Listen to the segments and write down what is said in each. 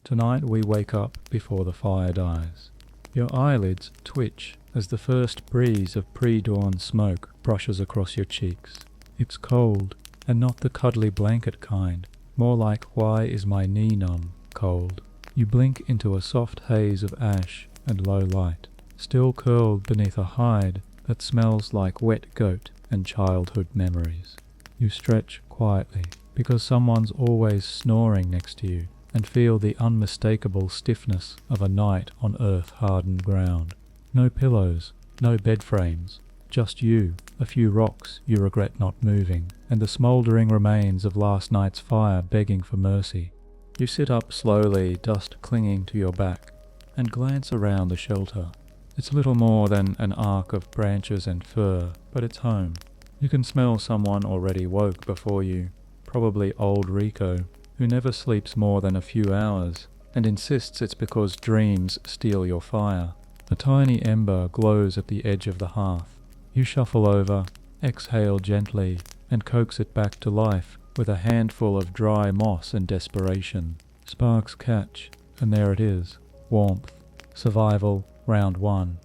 Tonight we wake up before the fire dies. Your eyelids twitch as the first breeze of pre-dawn smoke brushes across your cheeks. It's cold, and not the cuddly blanket kind, more like why is my knee numb cold. You blink into a soft haze of ash and low light, still curled beneath a hide that smells like wet goat and childhood memories. You stretch quietly, because someone's always snoring next to you, and feel the unmistakable stiffness of a night on earth-hardened ground. No pillows, no bed frames, just you, a few rocks you regret not moving, and the smouldering remains of last night's fire begging for mercy. You sit up slowly, dust clinging to your back, and glance around the shelter. It's little more than an arc of branches and fur, but it's home. You can smell someone already woke before you, probably old Rico, who never sleeps more than a few hours, and insists it's because dreams steal your fire. A tiny ember glows at the edge of the hearth. You shuffle over, exhale gently, and coax it back to life with a handful of dry moss and desperation. Sparks catch, and there it is, warmth, survival, round one.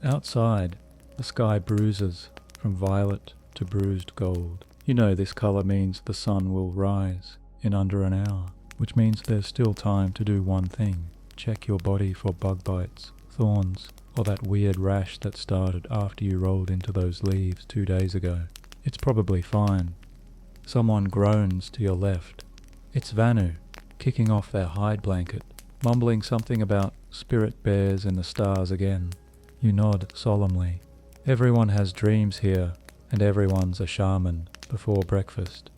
Outside, the sky bruises, from violet to bruised gold. You know this colour means the sun will rise in under an hour, which means there's still time to do one thing. Check your body for bug bites, thorns, or that weird rash that started after you rolled into those leaves 2 days ago. It's probably fine. Someone groans to your left. It's Vanu, kicking off their hide blanket, mumbling something about spirit bears in the stars again. You nod solemnly. Everyone has dreams here, and everyone's a shaman before breakfast.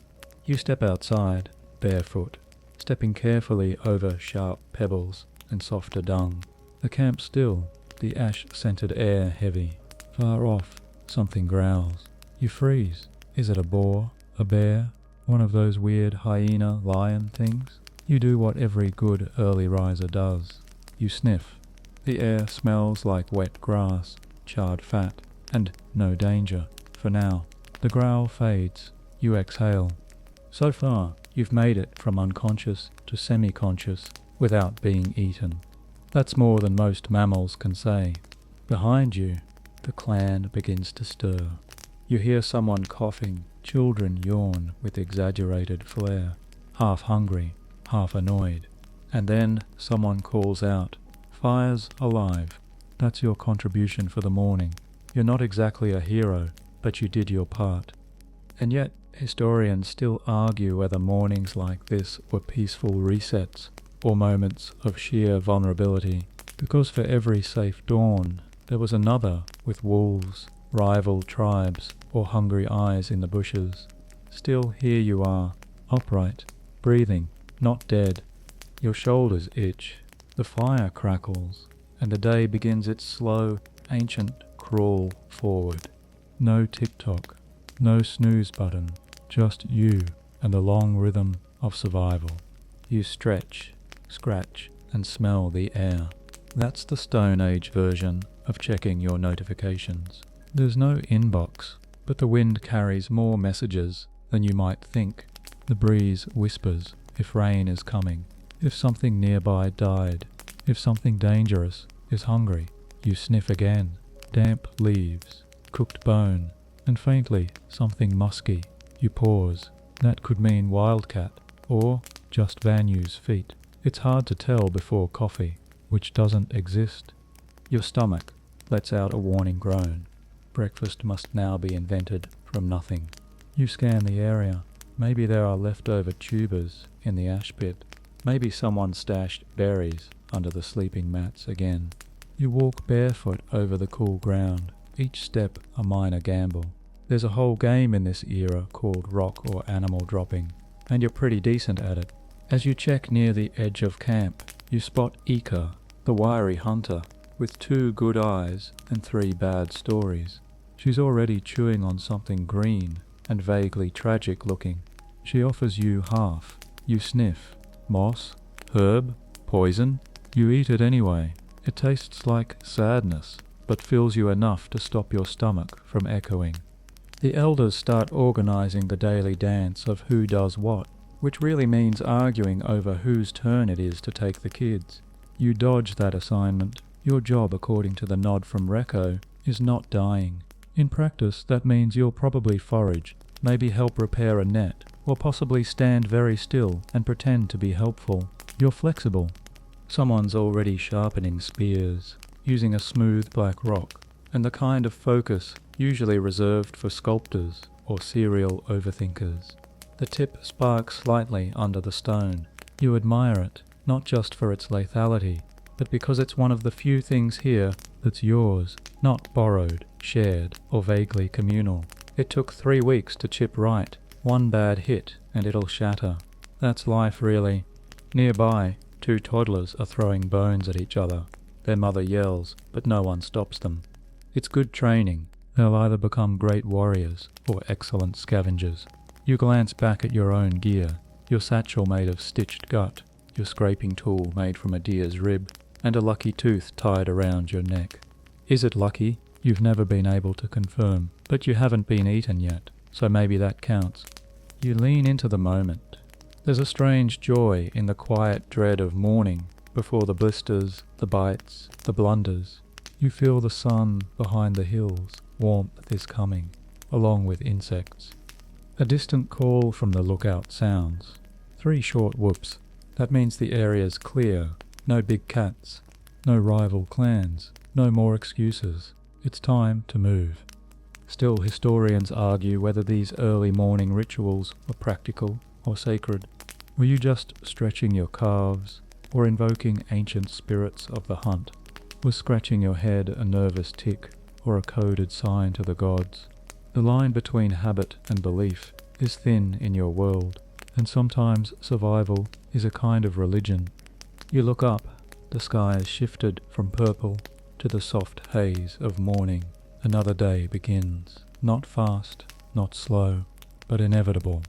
You step outside, barefoot, stepping carefully over sharp pebbles and softer dung. The camp still, the ash-scented air heavy. Far off, something growls. You freeze. Is it a boar, a bear, one of those weird hyena-lion things? You do what every good early riser does. You sniff. The air smells like wet grass, charred fat, and no danger, for now. The growl fades. You exhale. So far, you've made it from unconscious to semi-conscious without being eaten. That's more than most mammals can say. Behind you, the clan begins to stir. You hear someone coughing, children yawn with exaggerated flair, half hungry, half annoyed. And then someone calls out, "Fire's alive." That's your contribution for the morning. You're not exactly a hero, but you did your part. And yet, historians still argue whether mornings like this were peaceful resets or moments of sheer vulnerability, because for every safe dawn, there was another with wolves, rival tribes, or hungry eyes in the bushes. Still here you are, upright, breathing, not dead. Your shoulders itch, the fire crackles, and the day begins its slow, ancient crawl forward. No tick-tock, no snooze button, just you and the long rhythm of survival. You stretch, scratch, and smell the air. That's the Stone Age version of checking your notifications. There's no inbox, but the wind carries more messages than you might think. The breeze whispers if rain is coming, if something nearby died, if something dangerous is hungry. You sniff again. Damp leaves, cooked bone, and faintly something musky. You pause. That could mean wildcat, or just Vanu's feet. It's hard to tell before coffee, which doesn't exist. Your stomach lets out a warning groan. Breakfast must now be invented from nothing. You scan the area. Maybe there are leftover tubers in the ash pit. Maybe someone stashed berries under the sleeping mats again. You walk barefoot over the cool ground, each step a minor gamble. There's a whole game in this era called rock or animal dropping, and you're pretty decent at it. As you check near the edge of camp, you spot Ika, the wiry hunter, with 2 good eyes and 3 bad stories. She's already chewing on something green and vaguely tragic looking. She offers you half. You sniff. Moss? Herb? Poison? You eat it anyway. It tastes like sadness, but fills you enough to stop your stomach from echoing. The elders start organizing the daily dance of who does what. which really means arguing over whose turn it is to take the kids. You dodge that assignment. Your job, according to the nod from Recco, is not dying. In practice, that means you'll probably forage, maybe help repair a net, or possibly stand very still and pretend to be helpful. You're flexible. Someone's already sharpening spears, using a smooth black rock, and the kind of focus usually reserved for sculptors or serial overthinkers. The tip sparks slightly under the stone. You admire it, not just for its lethality, but because it's one of the few things here that's yours, not borrowed, shared, or vaguely communal. It took 3 weeks to chip right. One bad hit, and it'll shatter. That's life, really. Nearby, 2 toddlers are throwing bones at each other. Their mother yells, but no one stops them. It's good training. They'll either become great warriors or excellent scavengers. You glance back at your own gear, your satchel made of stitched gut, your scraping tool made from a deer's rib, and a lucky tooth tied around your neck. Is it lucky? You've never been able to confirm, but you haven't been eaten yet, so maybe that counts. You lean into the moment. There's a strange joy in the quiet dread of morning, before the blisters, the bites, the blunders. You feel the sun behind the hills, warmth is coming, along with insects. A distant call from the lookout sounds. 3 short whoops. That means the area's clear. No big cats. No rival clans. No more excuses. It's time to move. Still, historians argue whether these early morning rituals were practical or sacred. Were you just stretching your calves, or invoking ancient spirits of the hunt? Was scratching your head a nervous tick, or a coded sign to the gods? The line between habit and belief is thin in your world, and sometimes survival is a kind of religion. You look up. The sky has shifted from purple to the soft haze of morning. Another day begins. Not fast, not slow, but inevitable.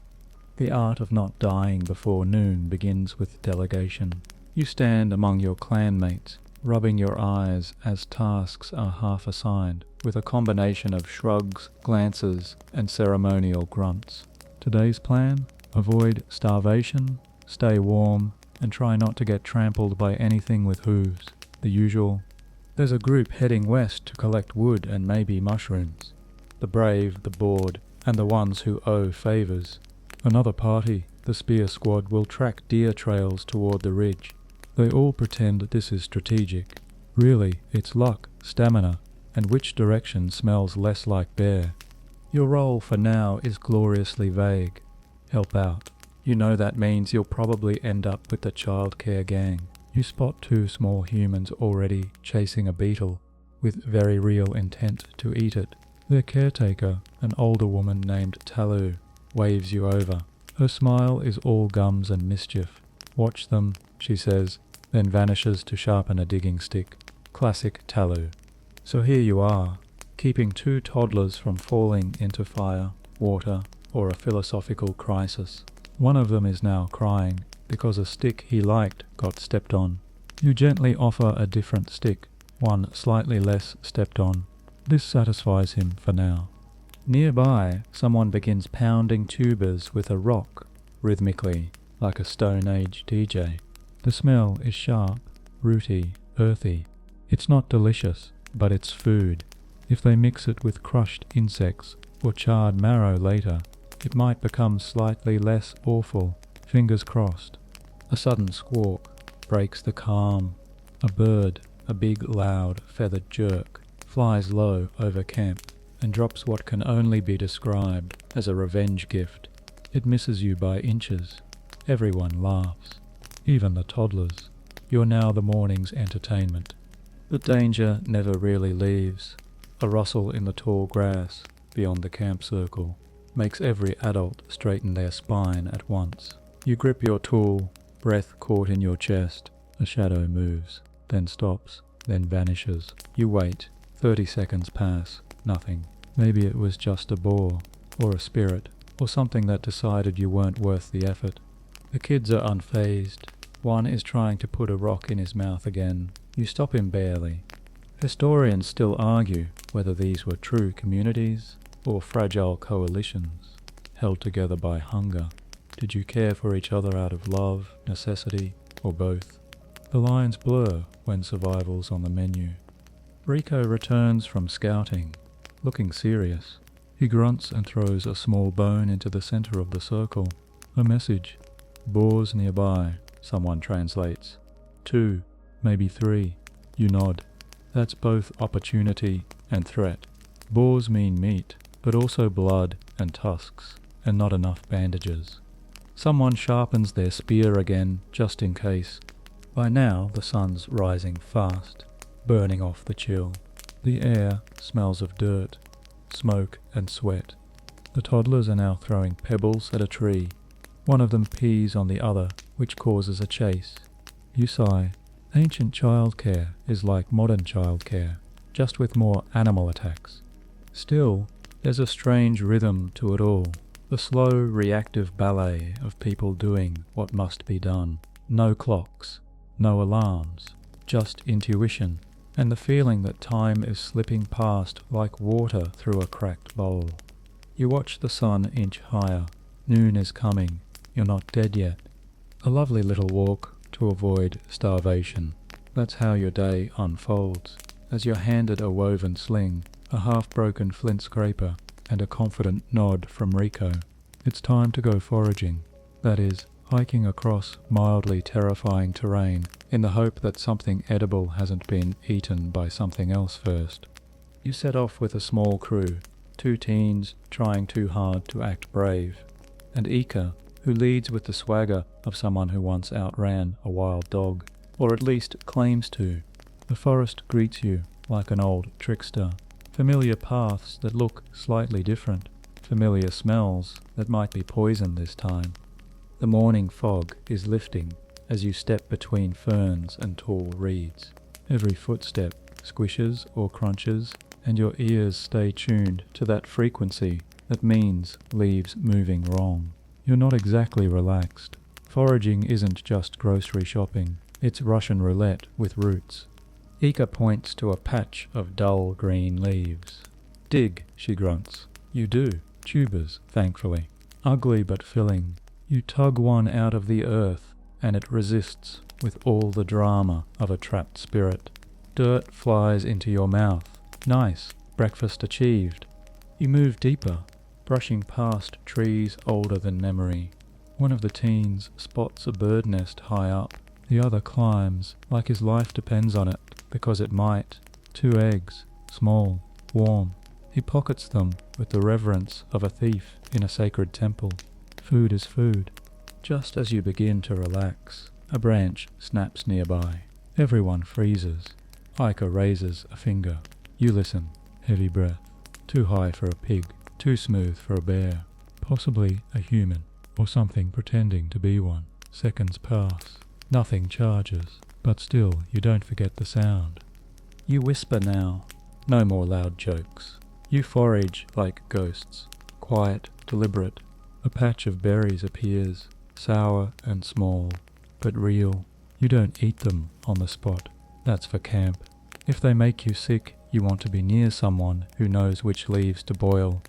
The art of not dying before noon begins with delegation. You stand among your clanmates, rubbing your eyes as tasks are half assigned, with a combination of shrugs, glances, and ceremonial grunts. Today's plan? Avoid starvation, stay warm, and try not to get trampled by anything with hooves. The usual. There's a group heading west to collect wood and maybe mushrooms. The brave, the bored, and the ones who owe favors. Another party, the spear squad, will track deer trails toward the ridge. They all pretend this is strategic. Really, it's luck, stamina, and which direction smells less like bear. Your role for now is gloriously vague. Help out. You know that means you'll probably end up with the childcare gang. You spot 2 small humans already chasing a beetle, with very real intent to eat it. Their caretaker, an older woman named Talu, waves you over. Her smile is all gums and mischief. Watch them, she says, then vanishes to sharpen a digging stick. Classic Talu. So here you are, keeping 2 toddlers from falling into fire, water, or a philosophical crisis. One of them is now crying because a stick he liked got stepped on. You gently offer a different stick, one slightly less stepped on. This satisfies him for now. Nearby, someone begins pounding tubers with a rock, rhythmically, like a Stone Age DJ. The smell is sharp, rooty, earthy. It's not delicious, but it's food. If they mix it with crushed insects or charred marrow later, it might become slightly less awful. Fingers crossed. A sudden squawk breaks the calm. A bird, a big loud feathered jerk, flies low over camp and drops what can only be described as a revenge gift. It misses you by inches. Everyone laughs, even the toddlers. You're now the morning's entertainment. The danger never really leaves. A rustle in the tall grass beyond the camp circle makes every adult straighten their spine at once. You grip your tool, breath caught in your chest. A shadow moves, then stops, then vanishes. You wait. 30 seconds pass. Nothing. Maybe it was just a boar, or a spirit, or something that decided you weren't worth the effort. The kids are unfazed. One is trying to put a rock in his mouth again. You stop him barely. Historians still argue whether these were true communities or fragile coalitions, held together by hunger. Did you care for each other out of love, necessity, or both? The lines blur when survival's on the menu. Rico returns from scouting, looking serious. He grunts and throws a small bone into the center of the circle. A message. Boars nearby, someone translates. 2, maybe 3. You nod. That's both opportunity and threat. Boars mean meat, but also blood and tusks, and not enough bandages. Someone sharpens their spear again, just in case. By now the sun's rising fast, burning off the chill. The air smells of dirt, smoke and sweat. The toddlers are now throwing pebbles at a tree. One of them pees on the other, which causes a chase. You sigh. Ancient childcare is like modern childcare, just with more animal attacks. Still, there's a strange rhythm to it all. The slow, reactive ballet of people doing what must be done. No clocks, no alarms, just intuition, and the feeling that time is slipping past like water through a cracked bowl. You watch the sun inch higher. Noon is coming. You're not dead yet. A lovely little walk to avoid starvation. That's how your day unfolds, as you're handed a woven sling, a half-broken flint scraper, and a confident nod from Rico. It's time to go foraging. That is, hiking across mildly terrifying terrain in the hope that something edible hasn't been eaten by something else first. You set off with a small crew, 2 teens trying too hard to act brave, and Ika, who leads with the swagger of someone who once outran a wild dog, or at least claims to. The forest greets you like an old trickster. Familiar paths that look slightly different. Familiar smells that might be poison this time. The morning fog is lifting as you step between ferns and tall reeds. Every footstep squishes or crunches, and your ears stay tuned to that frequency that means leaves moving wrong. You're not exactly relaxed. Foraging isn't just grocery shopping, it's Russian roulette with roots. Ika points to a patch of dull green leaves. Dig, she grunts. You do. Tubers, thankfully. Ugly but filling. You tug one out of the earth, and it resists with all the drama of a trapped spirit. Dirt flies into your mouth. Nice. Breakfast achieved. You move deeper, brushing past trees older than memory. One of the teens spots a bird nest high up. The other climbs, like his life depends on it, because it might. 2 eggs, small, warm. He pockets them with the reverence of a thief in a sacred temple. Food is food. Just as you begin to relax, a branch snaps nearby. Everyone freezes. Ika raises a finger. You listen. Heavy breath. Too high for a pig. Too smooth for a bear. Possibly a human, or something pretending to be one. Seconds pass. Nothing charges, but still you don't forget the sound. You whisper now. No more loud jokes. You forage like ghosts. Quiet, deliberate. A patch of berries appears, sour and small, but real. You don't eat them on the spot. That's for camp. If they make you sick, you want to be near someone who knows which leaves to boil.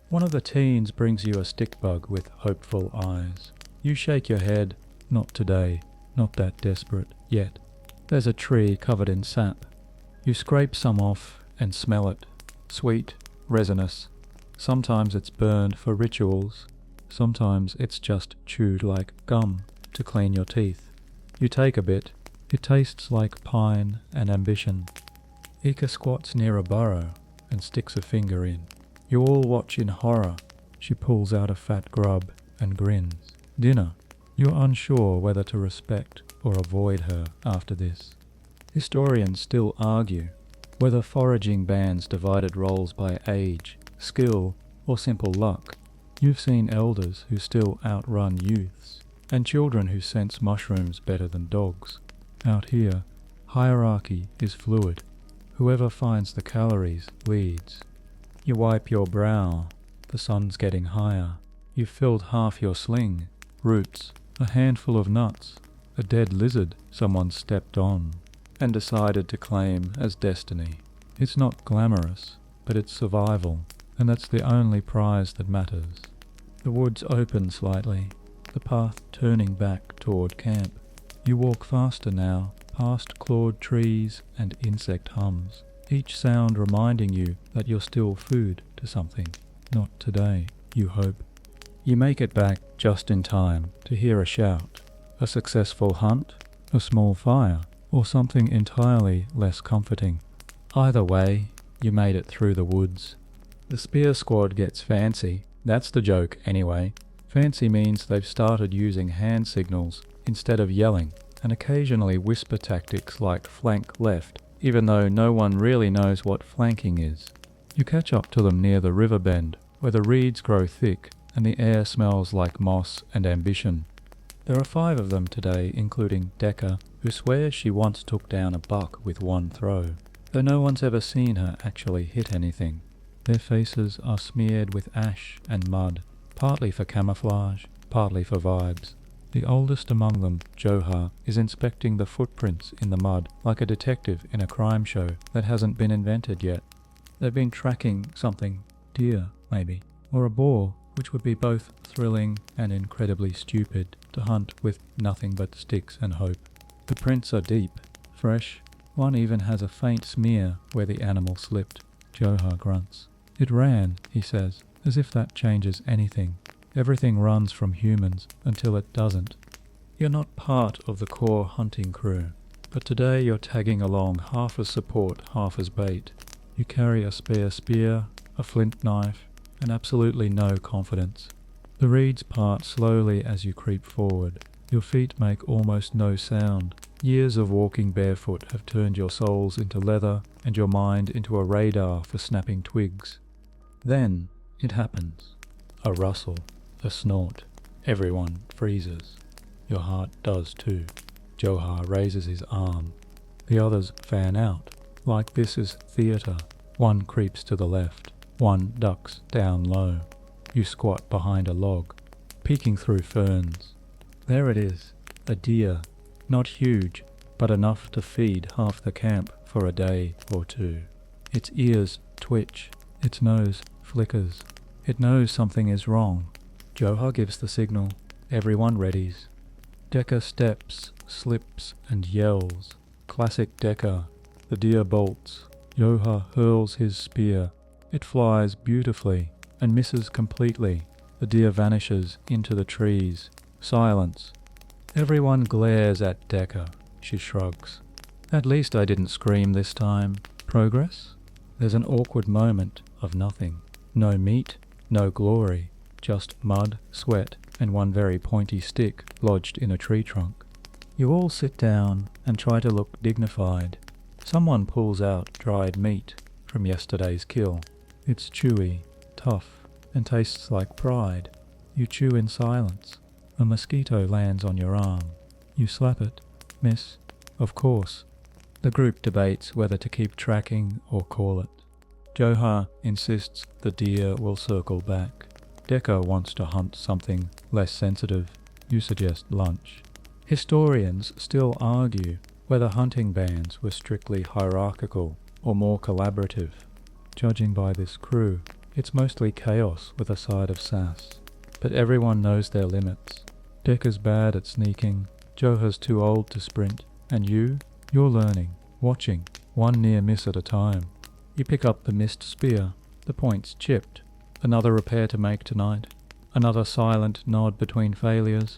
One of the teens brings you a stick bug with hopeful eyes. You shake your head. Not today. Not that desperate yet. There's a tree covered in sap. You scrape some off and smell it. Sweet, resinous. Sometimes it's burned for rituals. Sometimes it's just chewed like gum to clean your teeth. You take a bit. It tastes like pine and ambition. Ika squats near a burrow and sticks a finger in. You all watch in horror. She pulls out a fat grub and grins. Dinner. You're unsure whether to respect or avoid her after this. Historians still argue whether foraging bands divided roles by age, skill, or simple luck. You've seen elders who still outrun youths, and children who sense mushrooms better than dogs. Out here, hierarchy is fluid. Whoever finds the calories leads. You wipe your brow. The sun's getting higher. You've filled half your sling. Roots, a handful of nuts, a dead lizard someone stepped on and decided to claim as destiny. It's not glamorous, but it's survival, and that's the only prize that matters. The woods open slightly. the path turning back toward camp. You walk faster now, past clawed trees and insect hums, each sound reminding you that you're still food to something. Not today, you hope. You make it back just in time to hear a shout. A successful hunt, a small fire, or something entirely less comforting. Either way, you made it through the woods. The spear squad gets fancy. That's the joke anyway. Fancy means they've started using hand signals instead of yelling, and occasionally whisper tactics like flank left, even though no one really knows what flanking is. You catch up to them near the river bend, where the reeds grow thick and the air smells like moss and ambition. There are 5 of them today, including Decca, who swears she once took down a buck with one throw, though no one's ever seen her actually hit anything. Their faces are smeared with ash and mud, partly for camouflage, partly for vibes. The oldest among them, Johar, is inspecting the footprints in the mud like a detective in a crime show that hasn't been invented yet. They've been tracking something, deer maybe, or a boar, which would be both thrilling and incredibly stupid to hunt with nothing but sticks and hope. The prints are deep, fresh. One even has a faint smear where the animal slipped. Johar grunts. It ran, he says, as if that changes anything. Everything runs from humans until it doesn't. You're not part of the core hunting crew, but today you're tagging along half as support, half as bait. You carry a spare spear, a flint knife, and absolutely no confidence. The reeds part slowly as you creep forward. Your feet make almost no sound. Years of walking barefoot have turned your soles into leather and your mind into a radar for snapping twigs. Then it happens. A rustle, a snort. Everyone freezes. Your heart does too. Johar raises his arm. The others fan out. Like this is theatre. One creeps to the left. One ducks down low. You squat behind a log, peeking through ferns. There it is, a deer. Not huge, but enough to feed half the camp for a day or two. Its ears twitch. Its nose flickers. It knows something is wrong. Johar gives the signal. Everyone readies. Decca steps, slips, and yells. Classic Decca. The deer bolts. Johar hurls his spear. It flies beautifully and misses completely. The deer vanishes into the trees. Silence. Everyone glares at Decca. She shrugs. At least I didn't scream this time. Progress? There's an awkward moment of nothing. No meat, no glory, just mud, sweat, and one very pointy stick lodged in a tree trunk. You all sit down and try to look dignified. Someone pulls out dried meat from yesterday's kill. It's chewy, tough, and tastes like pride. You chew in silence. A mosquito lands on your arm. You slap it. Miss. Of course. The group debates whether to keep tracking or call it. Johar insists the deer will circle back. Decca wants to hunt something less sensitive. You suggest lunch. Historians still argue whether hunting bands were strictly hierarchical or more collaborative. Judging by this crew, it's mostly chaos with a side of sass. But everyone knows their limits. Decca's bad at sneaking, Johar's too old to sprint, and you're learning, watching, one near miss at a time. You pick up the missed spear, the point's chipped. Another repair to make tonight, another silent nod between failures.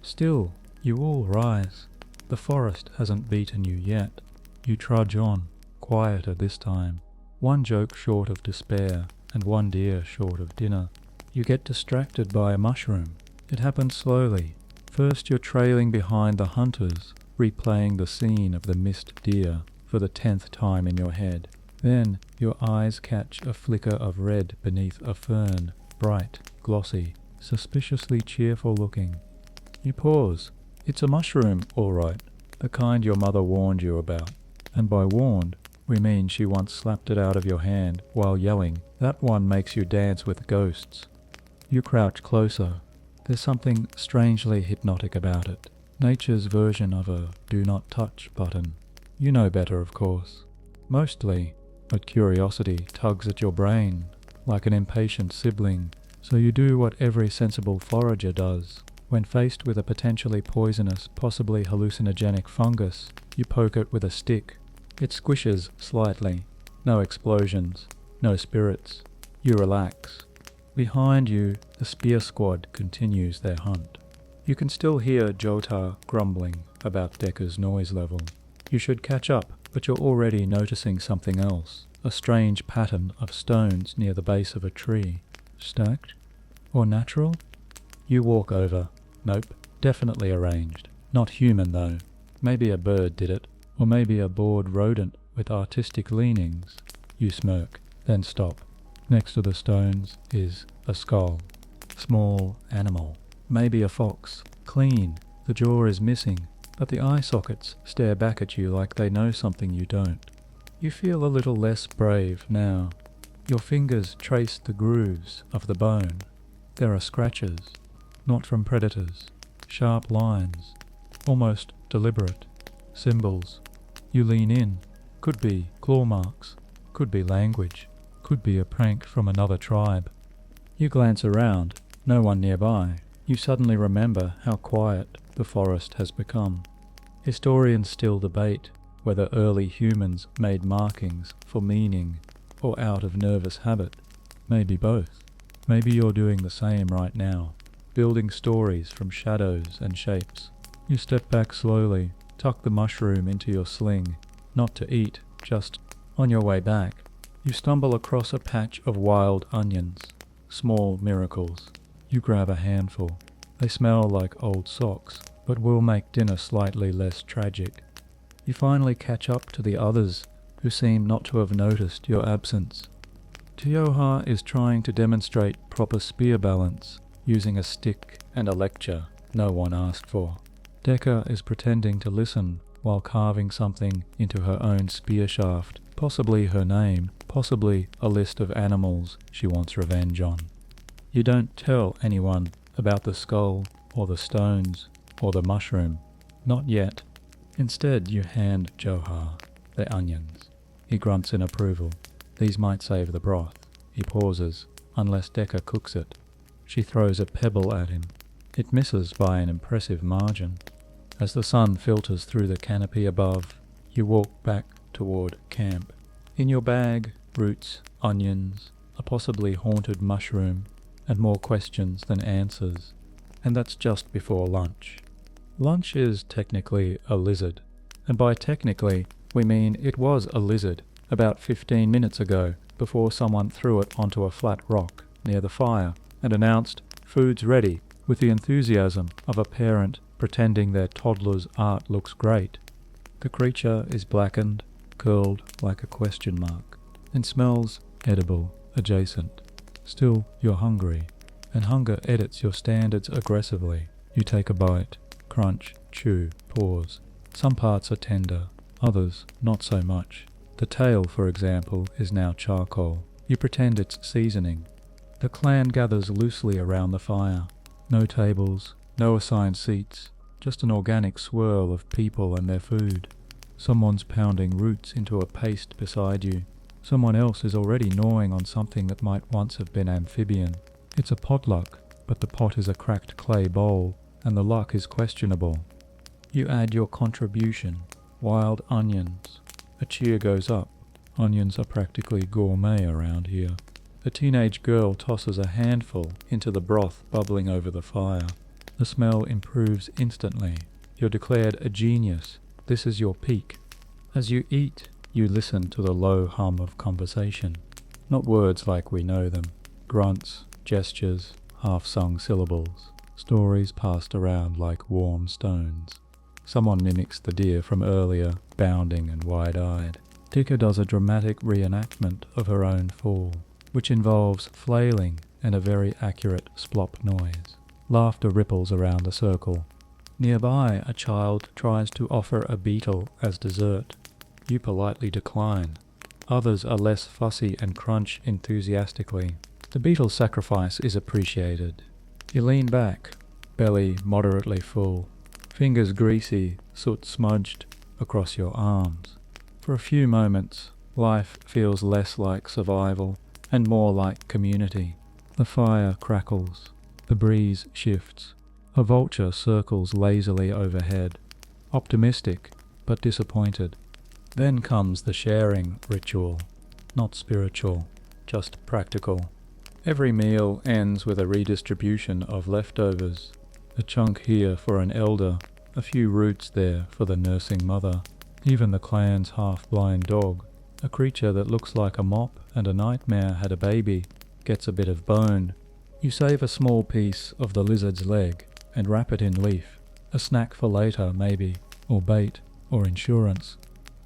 Still, you all rise. The forest hasn't beaten you yet. You trudge on, quieter this time. One joke short of despair, and one deer short of dinner. You get distracted by a mushroom. It happens slowly. First you're trailing behind the hunters, replaying the scene of the missed deer for the 10th time in your head. Then your eyes catch a flicker of red beneath a fern, bright, glossy, suspiciously cheerful looking. You pause. It's a mushroom, all right, the kind your mother warned you about. And by warned, we mean she once slapped it out of your hand while yelling, "That one makes you dance with ghosts." You crouch closer. There's something strangely hypnotic about it. Nature's version of a do not touch button. You know better, of course. Mostly, but curiosity tugs at your brain, like an impatient sibling. So you do what every sensible forager does. When faced with a potentially poisonous, possibly hallucinogenic fungus, you poke it with a stick. It squishes slightly. No explosions. No spirits. You relax. Behind you, the spear squad continues their hunt. You can still hear Jotar grumbling about Decker's noise level. You should catch up, but you're already noticing something else. A strange pattern of stones near the base of a tree. Stacked? Or natural? You walk over. Nope. Definitely arranged. Not human, though. Maybe a bird did it. Or maybe a bored rodent with artistic leanings. You smirk, then stop. Next to the stones is a skull. Small animal. Maybe a fox. Clean. The jaw is missing, but the eye sockets stare back at you like they know something you don't. You feel a little less brave now. Your fingers trace the grooves of the bone. There are scratches. Not from predators. Sharp lines. Almost deliberate. Symbols. You lean in. Could be claw marks. Could be language. Could be a prank from another tribe. You glance around. No one nearby. You suddenly remember how quiet the forest has become. Historians still debate whether early humans made markings for meaning or out of nervous habit. Maybe both. Maybe you're doing the same right now, building stories from shadows and shapes. You step back slowly, tuck the mushroom into your sling, not to eat, just on your way back. You stumble across a patch of wild onions. Small miracles. You grab a handful. They smell like old socks, but will make dinner slightly less tragic. You finally catch up to the others, who seem not to have noticed your absence. Tioha is trying to demonstrate proper spear balance, using a stick and a lecture no one asked for. Decker is pretending to listen while carving something into her own spear shaft, possibly her name, possibly a list of animals she wants revenge on. You don't tell anyone about the skull, or the stones, or the mushroom. Not yet. Instead, you hand Johar the onions. He grunts in approval. These might save the broth. He pauses, unless Decker cooks it. She throws a pebble at him. It misses by an impressive margin. As the sun filters through the canopy above, you walk back toward camp. In your bag, roots, onions, a possibly haunted mushroom, and more questions than answers. And that's just before lunch. Lunch is technically a lizard. And by technically, we mean it was a lizard about 15 minutes ago, before someone threw it onto a flat rock near the fire and announced, "Food's ready," with the enthusiasm of a parent pretending their toddler's art looks great. The creature is blackened, curled like a question mark, and smells edible adjacent. Still, you're hungry, and hunger edits your standards aggressively. You take a bite, crunch, chew, pause. Some parts are tender, others not so much. The tail, for example, is now charcoal. You pretend it's seasoning. The clan gathers loosely around the fire. No tables, no assigned seats, just an organic swirl of people and their food. Someone's pounding roots into a paste beside you. Someone else is already gnawing on something that might once have been amphibian. It's a potluck, but the pot is a cracked clay bowl, and the luck is questionable. You add your contribution. Wild onions. A cheer goes up. Onions are practically gourmet around here. A teenage girl tosses a handful into the broth bubbling over the fire. The smell improves instantly. You're declared a genius. This is your peak. As you eat, you listen to the low hum of conversation. Not words like we know them. Grunts, gestures, half-sung syllables. Stories passed around like warm stones. Someone mimics the deer from earlier, bounding and wide-eyed. Dicker does a dramatic reenactment of her own fall, which involves flailing and a very accurate splop noise. Laughter ripples around the circle. Nearby, a child tries to offer a beetle as dessert. You politely decline. Others are less fussy and crunch enthusiastically. The beetle sacrifice is appreciated. You lean back, belly moderately full. Fingers greasy, soot smudged across your arms. For a few moments, life feels less like survival and more like community. The fire crackles. The breeze shifts. A vulture circles lazily overhead, optimistic but disappointed. Then comes the sharing ritual, not spiritual, just practical. Every meal ends with a redistribution of leftovers, a chunk here for an elder, a few roots there for the nursing mother. Even the clan's half-blind dog, a creature that looks like a mop and a nightmare had a baby, gets a bit of bone. You save a small piece of the lizard's leg and wrap it in leaf, a snack for later maybe, or bait, or insurance.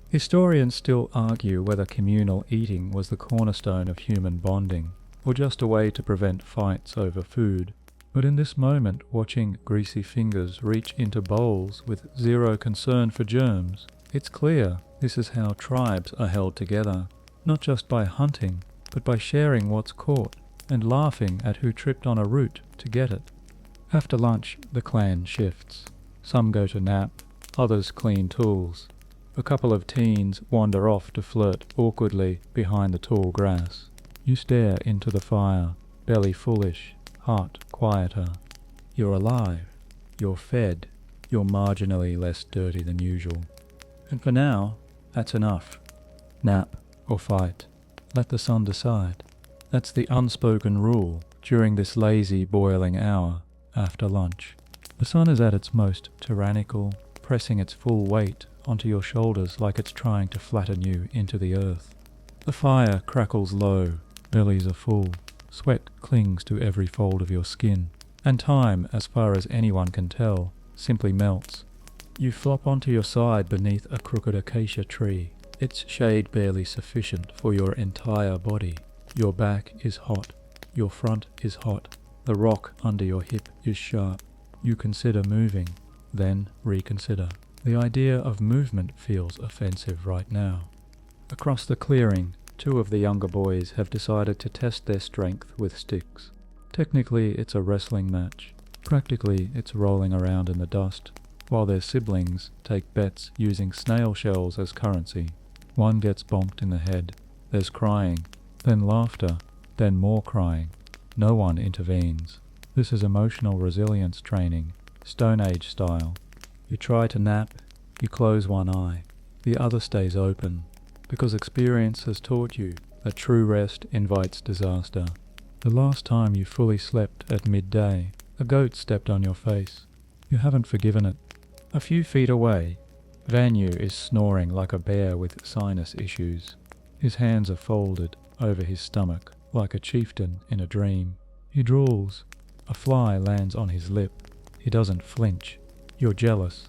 Historians still argue whether communal eating was the cornerstone of human bonding, or just a way to prevent fights over food. But in this moment, watching greasy fingers reach into bowls with zero concern for germs, it's clear this is how tribes are held together, not just by hunting, but by sharing what's caught and laughing at who tripped on a root to get it. After lunch, the clan shifts. Some go to nap, others clean tools. A couple of teens wander off to flirt awkwardly behind the tall grass. You stare into the fire, belly foolish, heart quieter. You're alive. You're fed. You're marginally less dirty than usual. And for now, that's enough. Nap or fight. Let the sun decide. That's the unspoken rule during this lazy boiling hour after lunch. The sun is at its most tyrannical, pressing its full weight onto your shoulders like it's trying to flatten you into the earth. The fire crackles low, bellies are full, sweat clings to every fold of your skin, and time, as far as anyone can tell, simply melts. You flop onto your side beneath a crooked acacia tree, its shade barely sufficient for your entire body. Your back is hot, your front is hot, the rock under your hip is sharp. You consider moving, then reconsider. The idea of movement feels offensive right now. Across the clearing, two of the younger boys have decided to test their strength with sticks. Technically, it's a wrestling match. Practically, it's rolling around in the dust, while their siblings take bets using snail shells as currency. One gets bonked in the head. There's crying, then laughter, then more crying. No one intervenes. This is emotional resilience training, Stone Age style. You try to nap, you close one eye, the other stays open, because experience has taught you that true rest invites disaster. The last time you fully slept at midday, a goat stepped on your face. You haven't forgiven it. A few feet away, Vanu is snoring like a bear with sinus issues. His hands are folded over his stomach, like a chieftain in a dream. He drools. A fly lands on his lip. He doesn't flinch. You're jealous.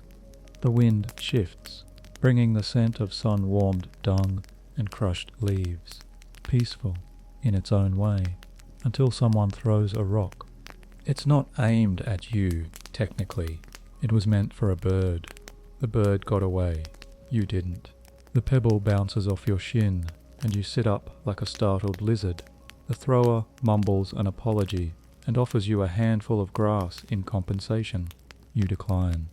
The wind shifts, bringing the scent of sun-warmed dung and crushed leaves. Peaceful, in its own way, until someone throws a rock. It's not aimed at you, technically. It was meant for a bird. The bird got away. You didn't. The pebble bounces off your shin, and you sit up like a startled lizard. The thrower mumbles an apology and offers you a handful of grass in compensation. You decline.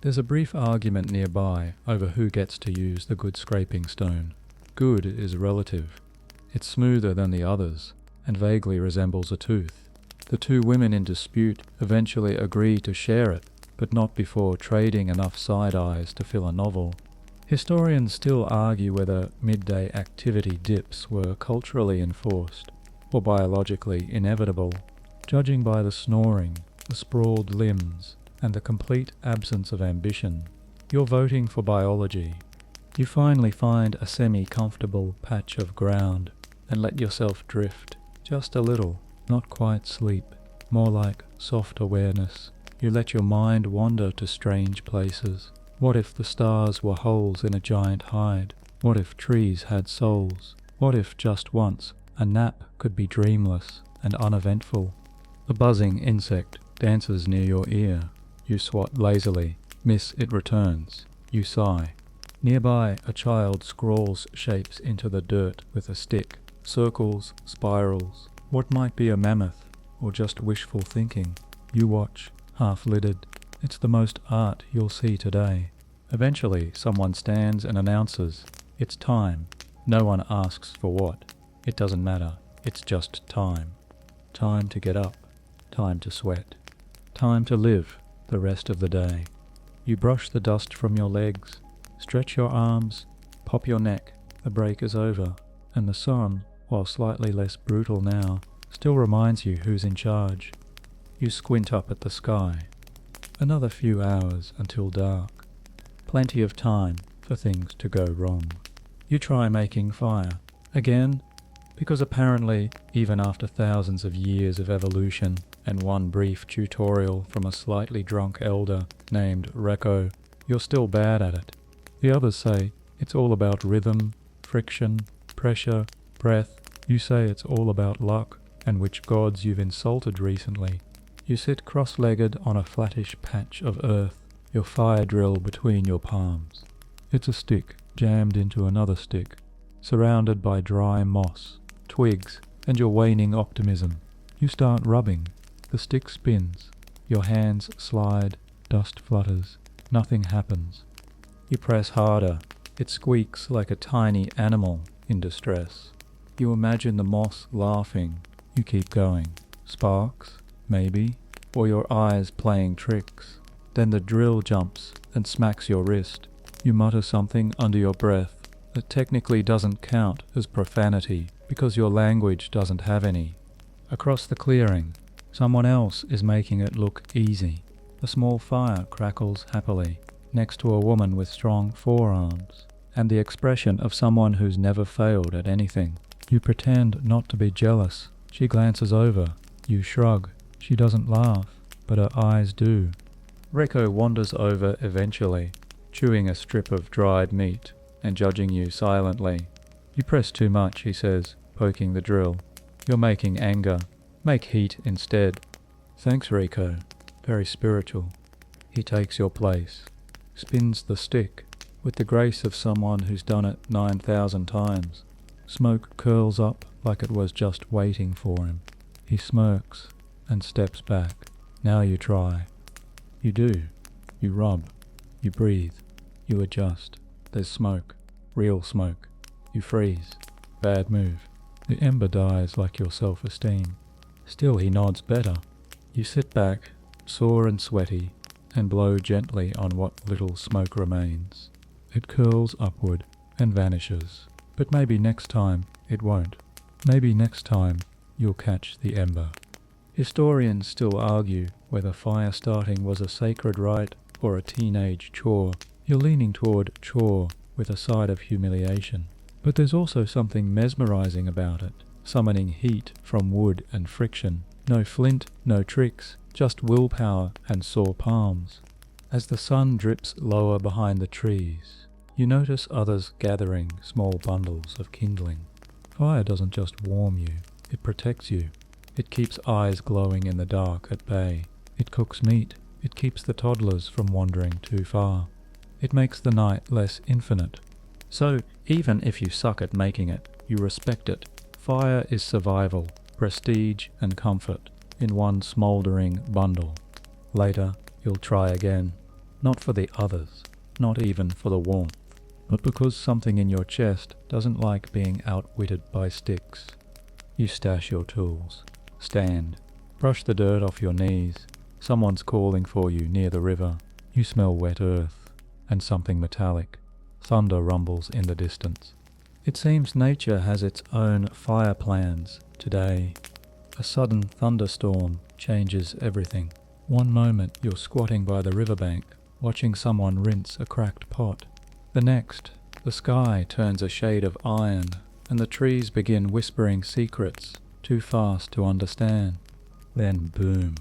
There's a brief argument nearby over who gets to use the good scraping stone. Good is relative. It's smoother than the others, and vaguely resembles a tooth. The two women in dispute eventually agree to share it, but not before trading enough side-eyes to fill a novel. Historians still argue whether midday activity dips were culturally enforced, or biologically inevitable. Judging by the snoring, the sprawled limbs, and the complete absence of ambition, you're voting for biology. You finally find a semi-comfortable patch of ground and let yourself drift, just a little, not quite sleep, more like soft awareness. You let your mind wander to strange places. What if the stars were holes in a giant hide? What if trees had souls? What if just once a nap could be dreamless and uneventful? A buzzing insect dances near your ear. You swat lazily. Miss, it returns. You sigh. Nearby, a child scrawls shapes into the dirt with a stick. Circles, spirals. What might be a mammoth, or just wishful thinking? You watch, half-lidded. It's the most art you'll see today. Eventually, someone stands and announces, "It's time." No one asks for what. It doesn't matter. It's just time. Time to get up. Time to sweat. time to live the rest of the day. You brush the dust from your legs, stretch your arms, pop your neck. The break is over, and the sun, while slightly less brutal now, still reminds you who's in charge. You squint up at the sky. Another few hours until dark. Plenty of time for things to go wrong. You try making fire. Again, because apparently, even after thousands of years of evolution and one brief tutorial from a slightly drunk elder named Rekko, you're still bad at it. The others say it's all about rhythm, friction, pressure, breath. You say it's all about luck and which gods you've insulted recently. You sit cross-legged on a flattish patch of earth, your fire drill between your palms. It's a stick jammed into another stick, surrounded by dry moss, twigs, and your waning optimism. You start rubbing. The stick spins. Your hands slide. Dust flutters. Nothing happens. You press harder. It squeaks like a tiny animal in distress. You imagine the moss laughing. You keep going. Sparks, maybe, or your eyes playing tricks. Then the drill jumps and smacks your wrist. You mutter something under your breath that technically doesn't count as profanity because your language doesn't have any. Across the clearing, someone else is making it look easy. A small fire crackles happily next to a woman with strong forearms and the expression of someone who's never failed at anything. You pretend not to be jealous. She glances over. You shrug. She doesn't laugh, but her eyes do. Rekko wanders over eventually, chewing a strip of dried meat and judging you silently. You press too much, he says, poking the drill. You're making anger. Make heat instead. Thanks, Rekko. Very spiritual. He takes your place, spins the stick, with the grace of someone who's done it 9,000 times. Smoke curls up like it was just waiting for him. He smirks and steps back. Now you try. You do. You rub. You breathe. You adjust. There's smoke. Real smoke. You freeze. Bad move. The ember dies like your self-esteem. Still he nods better. You sit back, sore and sweaty, and blow gently on what little smoke remains. It curls upward and vanishes. But maybe next time it won't. Maybe next time you'll catch the ember. Historians still argue whether fire starting was a sacred rite or a teenage chore. You're leaning toward chore with a side of humiliation. But there's also something mesmerizing about it, summoning heat from wood and friction. No flint, no tricks, just willpower and sore palms. As the sun drips lower behind the trees, you notice others gathering small bundles of kindling. Fire doesn't just warm you, it protects you. It keeps eyes glowing in the dark at bay. It cooks meat. It keeps the toddlers from wandering too far. It makes the night less infinite. So, even if you suck at making it, you respect it. Fire is survival, prestige and comfort in one smouldering bundle. Later, you'll try again. Not for the others, not even for the warmth, but because something in your chest doesn't like being outwitted by sticks. You stash your tools. Stand. Brush the dirt off your knees. Someone's calling for you near the river. You smell wet earth and something metallic. Thunder rumbles in the distance. It seems nature has its own fire plans today. A sudden thunderstorm changes everything. One moment you're squatting by the riverbank, watching someone rinse a cracked pot. The next, the sky turns a shade of iron, and the trees begin whispering secrets, too fast to understand. Then boom.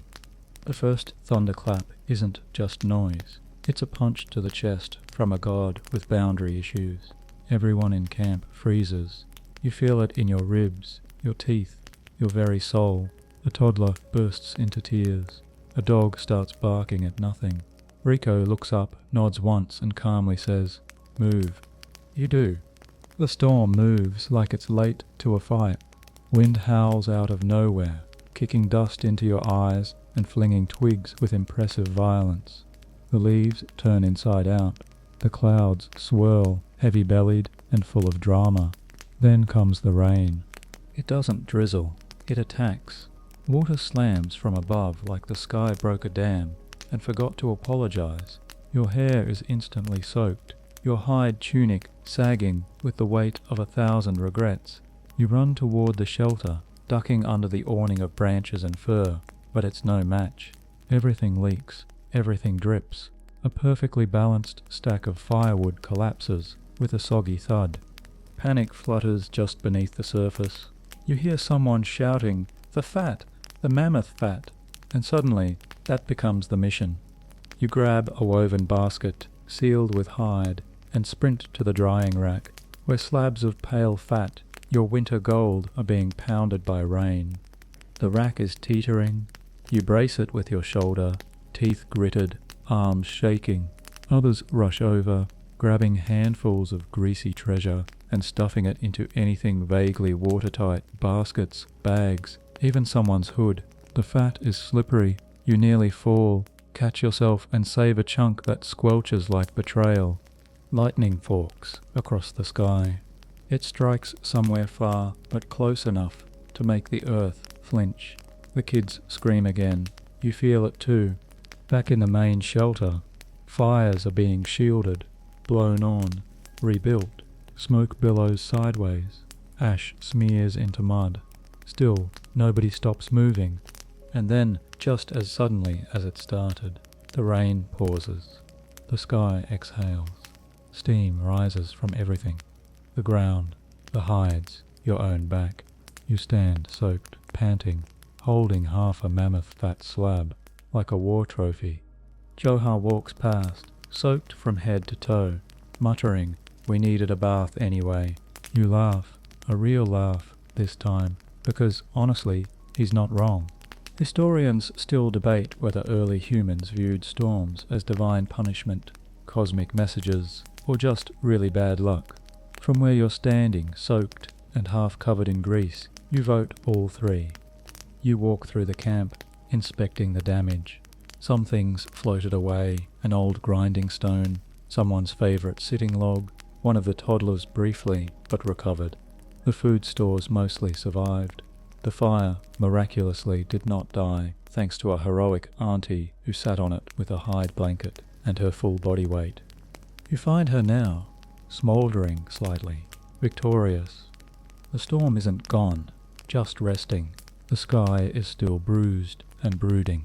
The first thunderclap isn't just noise. It's a punch to the chest from a god with boundary issues. Everyone in camp freezes. You feel it in your ribs, your teeth, your very soul. A toddler bursts into tears. A dog starts barking at nothing. Rico looks up, nods once and calmly says, "Move." You do. The storm moves like it's late to a fight. Wind howls out of nowhere, kicking dust into your eyes and flinging twigs with impressive violence. The leaves turn inside out. The clouds swirl, heavy-bellied and full of drama. Then comes the rain. It doesn't drizzle. It attacks. Water slams from above like the sky broke a dam and forgot to apologize. Your hair is instantly soaked, your hide tunic sagging with the weight of 1,000 regrets. You run toward the shelter, ducking under the awning of branches and fur, but it's no match. Everything leaks, everything drips. A perfectly balanced stack of firewood collapses with a soggy thud. Panic flutters just beneath the surface. You hear someone shouting, "The fat! The mammoth fat!" And suddenly, that becomes the mission. You grab a woven basket, sealed with hide, and sprint to the drying rack, where slabs of pale fat, your winter gold, are being pounded by rain. The rack is teetering. You brace it with your shoulder, teeth gritted, arms shaking. Others rush over, grabbing handfuls of greasy treasure and stuffing it into anything vaguely watertight, baskets, bags, even someone's hood. The fat is slippery. You nearly fall, catch yourself and save a chunk that squelches like betrayal. Lightning forks across the sky. It strikes somewhere far, but close enough to make the earth flinch. The kids scream again. You feel it too. Back in the main shelter, fires are being shielded, blown on, rebuilt. Smoke billows sideways. Ash smears into mud. Still, nobody stops moving. And then, just as suddenly as it started, the rain pauses. The sky exhales. Steam rises from everything. The ground, the hides, your own back. You stand soaked, panting, holding half a mammoth fat slab, like a war trophy. Johar walks past, soaked from head to toe, muttering, "We needed a bath anyway." You laugh, a real laugh this time, because honestly, he's not wrong. Historians still debate whether early humans viewed storms as divine punishment, cosmic messages, or just really bad luck. From where you're standing, soaked and half covered in grease, you vote all three. You walk through the camp, inspecting the damage. Some things floated away, an old grinding stone, someone's favourite sitting log, one of the toddlers briefly, but recovered. The food stores mostly survived. The fire, miraculously, did not die, thanks to a heroic auntie who sat on it with a hide blanket and her full body weight. You find her now, smouldering slightly, victorious. The storm isn't gone, just resting. The sky is still bruised and brooding.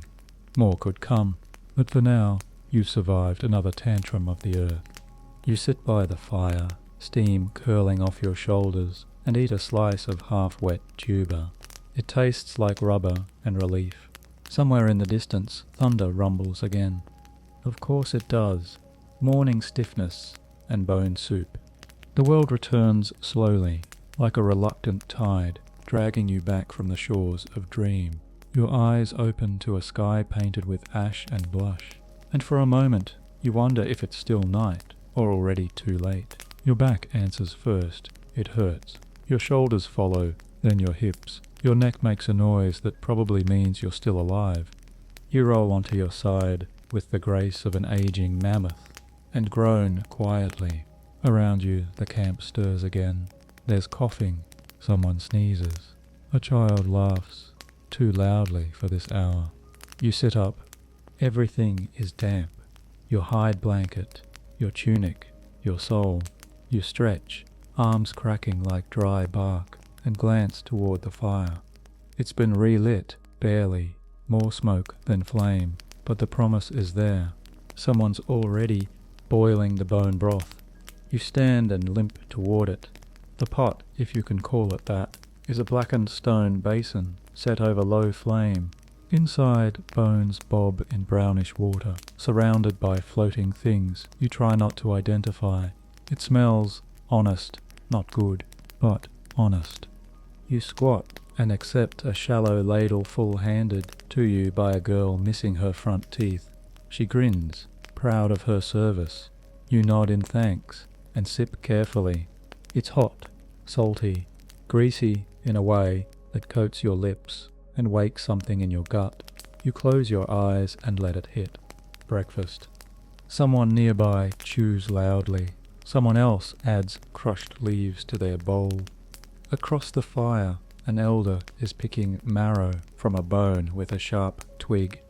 More could come, but for now, you've survived another tantrum of the earth. You sit by the fire, steam curling off your shoulders, and eat a slice of half-wet tuber. It tastes like rubber and relief. Somewhere in the distance, thunder rumbles again. Of course it does. Morning stiffness and bone soup. The world returns slowly, like a reluctant tide, dragging you back from the shores of dream. Your eyes open to a sky painted with ash and blush, and for a moment you wonder if it's still night or already too late. Your back answers first. It hurts. Your shoulders follow, then your hips. Your neck makes a noise that probably means you're still alive. You roll onto your side with the grace of an aging mammoth and groan quietly. Around you the camp stirs again. There's coughing. Someone sneezes. A child laughs, too loudly for this hour. You sit up. Everything is damp. Your hide blanket, your tunic, your soul. You stretch, arms cracking like dry bark, and glance toward the fire. It's been relit, barely, more smoke than flame, but the promise is there. Someone's already boiling the bone broth. You stand and limp toward it. The pot, if you can call it that, is a blackened stone basin set over low flame. Inside, bones bob in brownish water, surrounded by floating things you try not to identify. It smells honest, not good, but honest. You squat and accept a shallow ladle full handed to you by a girl missing her front teeth. She grins, proud of her service. You nod in thanks and sip carefully. It's hot, salty, greasy in a way that coats your lips and wakes something in your gut. You close your eyes and let it hit. Breakfast. Someone nearby chews loudly. Someone else adds crushed leaves to their bowl. Across the fire, An elder is picking marrow from a bone with a sharp twig.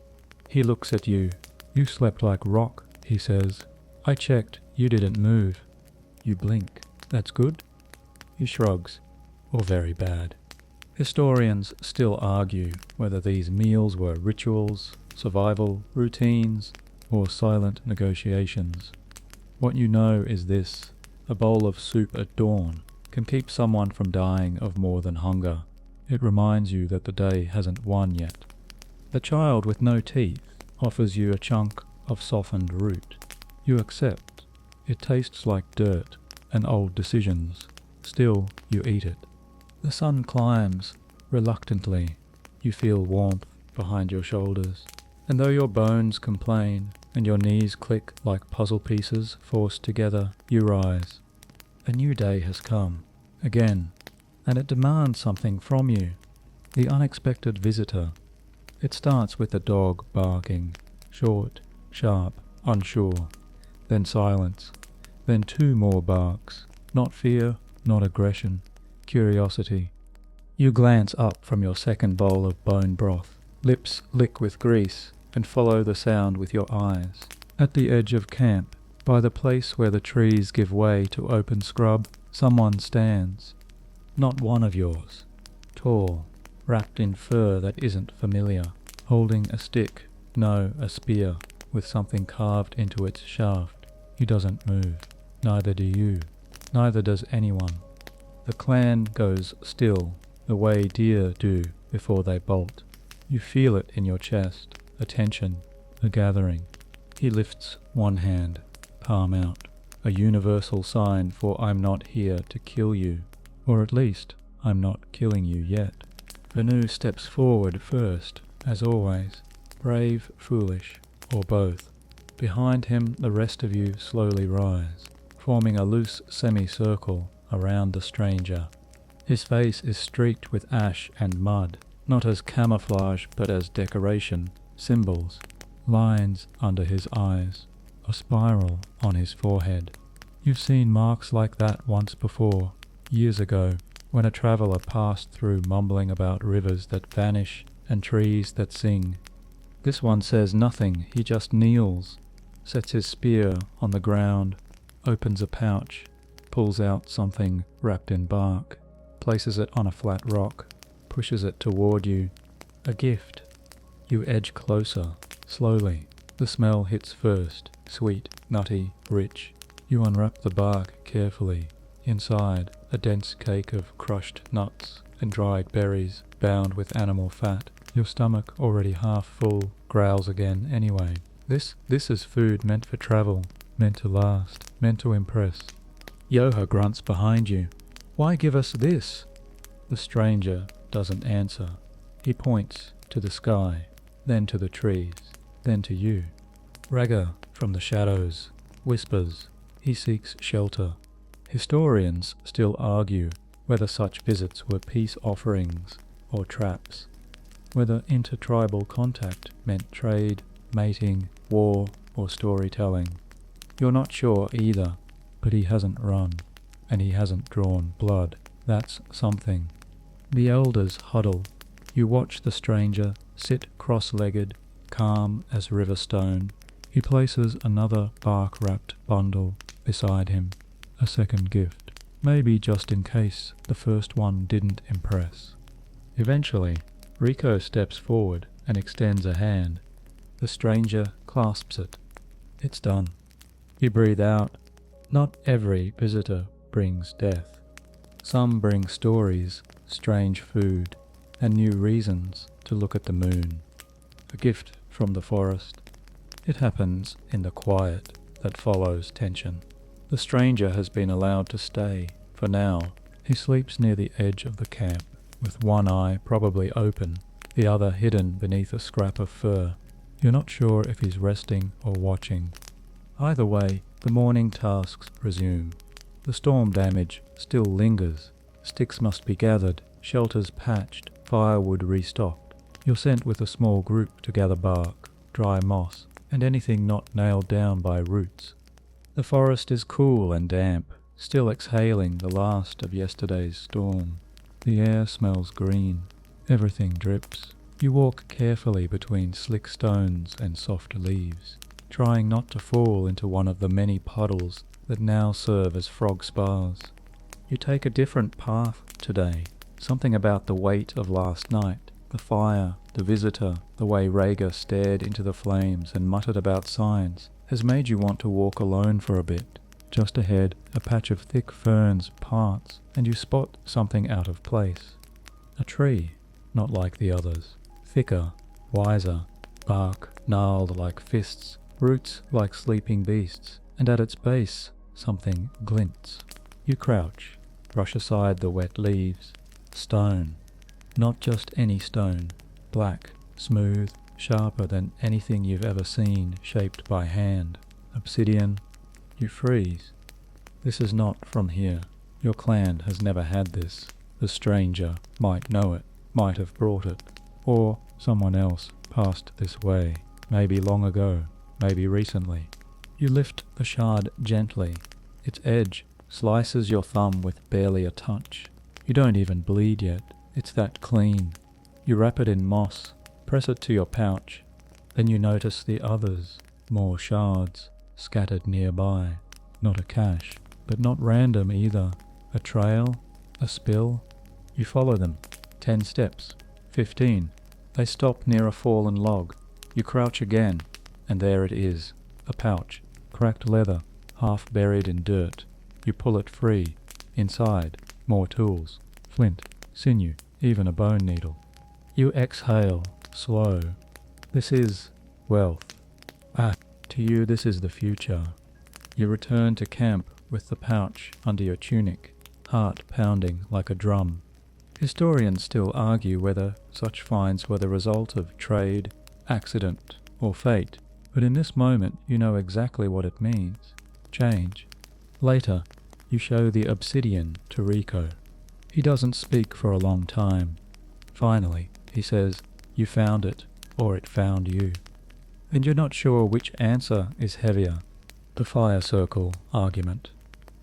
He looks at you. You slept like rock, he says. I checked, you didn't move. You blink. That's good? He shrugs. Or very bad. Historians still argue whether these meals were rituals, survival routines, or silent negotiations. What you know is this: a bowl of soup at dawn can keep someone from dying of more than hunger. It reminds you that the day hasn't won yet. The child with no teeth offers you a chunk of softened root. You accept. It tastes like dirt and old decisions. Still, you eat it. The sun climbs reluctantly. You feel warmth behind your shoulders. And though your bones complain and your knees click like puzzle pieces forced together, you rise. A new day has come, again, and it demands something from you. The unexpected visitor. It starts with the dog barking, short, sharp, unsure. Then silence. Then 2 more barks. Not fear, not aggression. Curiosity. You glance up from your second bowl of bone broth. Lips lick with grease, and follow the sound with your eyes. At the edge of camp, by the place where the trees give way to open scrub, someone stands. Not one of yours. Tall, wrapped in fur that isn't familiar, holding a stick, no, a spear, with something carved into its shaft. He doesn't move. Neither do you. Neither does anyone. The clan goes still, the way deer do before they bolt. You feel it in your chest, a tension, a gathering. He lifts one hand, palm out, a universal sign for I'm not here to kill you, or at least I'm not killing you yet. Venu steps forward first, as always, brave, foolish, or both. Behind him the rest of you slowly rise, forming a loose semicircle around the stranger. His face is streaked with ash and mud, not as camouflage but as decoration, symbols, lines under his eyes, a spiral on his forehead. You've seen marks like that once before, years ago, when a traveller passed through mumbling about rivers that vanish and trees that sing. This one says nothing, he just kneels, sets his spear on the ground, opens a pouch, pulls out something wrapped in bark, places it on a flat rock, pushes it toward you. A gift. You edge closer, slowly. The smell hits first, sweet, nutty, rich. You unwrap the bark carefully. Inside, a dense cake of crushed nuts and dried berries bound with animal fat. Your stomach, already half full, growls again anyway. This is food meant for travel, meant to last, meant to impress. Yoha grunts behind you. Why give us this? The stranger doesn't answer. He points to the sky, then to the trees, then to you. Raga, from the shadows, whispers. He seeks shelter. Historians still argue whether such visits were peace offerings or traps, whether intertribal contact meant trade, mating, war, or storytelling. You're not sure either, but he hasn't run, and he hasn't drawn blood. That's something. The elders huddle. You watch the stranger sit cross-legged, calm as river stone. He places another bark-wrapped bundle beside him, a second gift, maybe just in case the first one didn't impress. Eventually, Rico steps forward and extends a hand. The stranger clasps it. It's done. You breathe out. Not every visitor brings death. Some bring stories, strange food, and new reasons to look at the moon. A gift from the forest. It happens in the quiet that follows tension. The stranger has been allowed to stay, for now. He sleeps near the edge of the camp, with one eye probably open, the other hidden beneath a scrap of fur. You're not sure if he's resting or watching. Either way, the morning tasks resume. The storm damage still lingers. Sticks must be gathered, shelters patched, firewood restocked. You're sent with a small group to gather bark, dry moss, and anything not nailed down by roots. The forest is cool and damp, still exhaling the last of yesterday's storm. The air smells green. Everything drips. You walk carefully between slick stones and soft leaves, trying not to fall into one of the many puddles that now serve as frog spas. You take a different path today. Something about the weight of last night, the fire, the visitor, the way Rhaegar stared into the flames and muttered about signs, has made you want to walk alone for a bit. Just ahead, a patch of thick ferns parts, and you spot something out of place. A tree, not like the others. Thicker, wiser, bark gnarled like fists, roots like sleeping beasts, and at its base something glints. You crouch, brush aside the wet leaves. Stone. Not just any stone. Black, smooth, sharper than anything you've ever seen, shaped by hand. Obsidian. You freeze. This is not from here. Your clan has never had this. The stranger might know it, might have brought it. Or someone else passed this way, maybe long ago, maybe recently. You lift the shard gently. Its edge slices your thumb with barely a touch. You don't even bleed yet. It's that clean. You wrap it in moss, press it to your pouch. Then you notice the others, more shards, scattered nearby. Not a cache, but not random either. A trail, a spill. You follow them. 10 steps, 15. They stop near a fallen log. You crouch again, and there it is. A pouch, cracked leather, half buried in dirt. You pull it free. Inside, more tools, flint, sinew, even a bone needle. You exhale, slow. This is wealth. To you this is the future. You return to camp with the pouch under your tunic, heart pounding like a drum. Historians still argue whether such finds were the result of trade, accident, or fate, but in this moment you know exactly what it means. Change. Later, you show the obsidian to Rico. He doesn't speak for a long time. Finally, he says, "You found it, or it found you." And you're not sure which answer is heavier. The fire circle argument.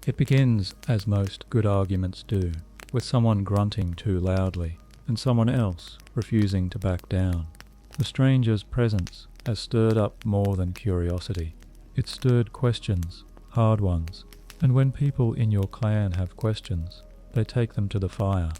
It begins, as most good arguments do, with someone grunting too loudly, and someone else refusing to back down. The stranger's presence has stirred up more than curiosity. It stirred questions, hard ones, and when people in your clan have questions, they take them to the fire.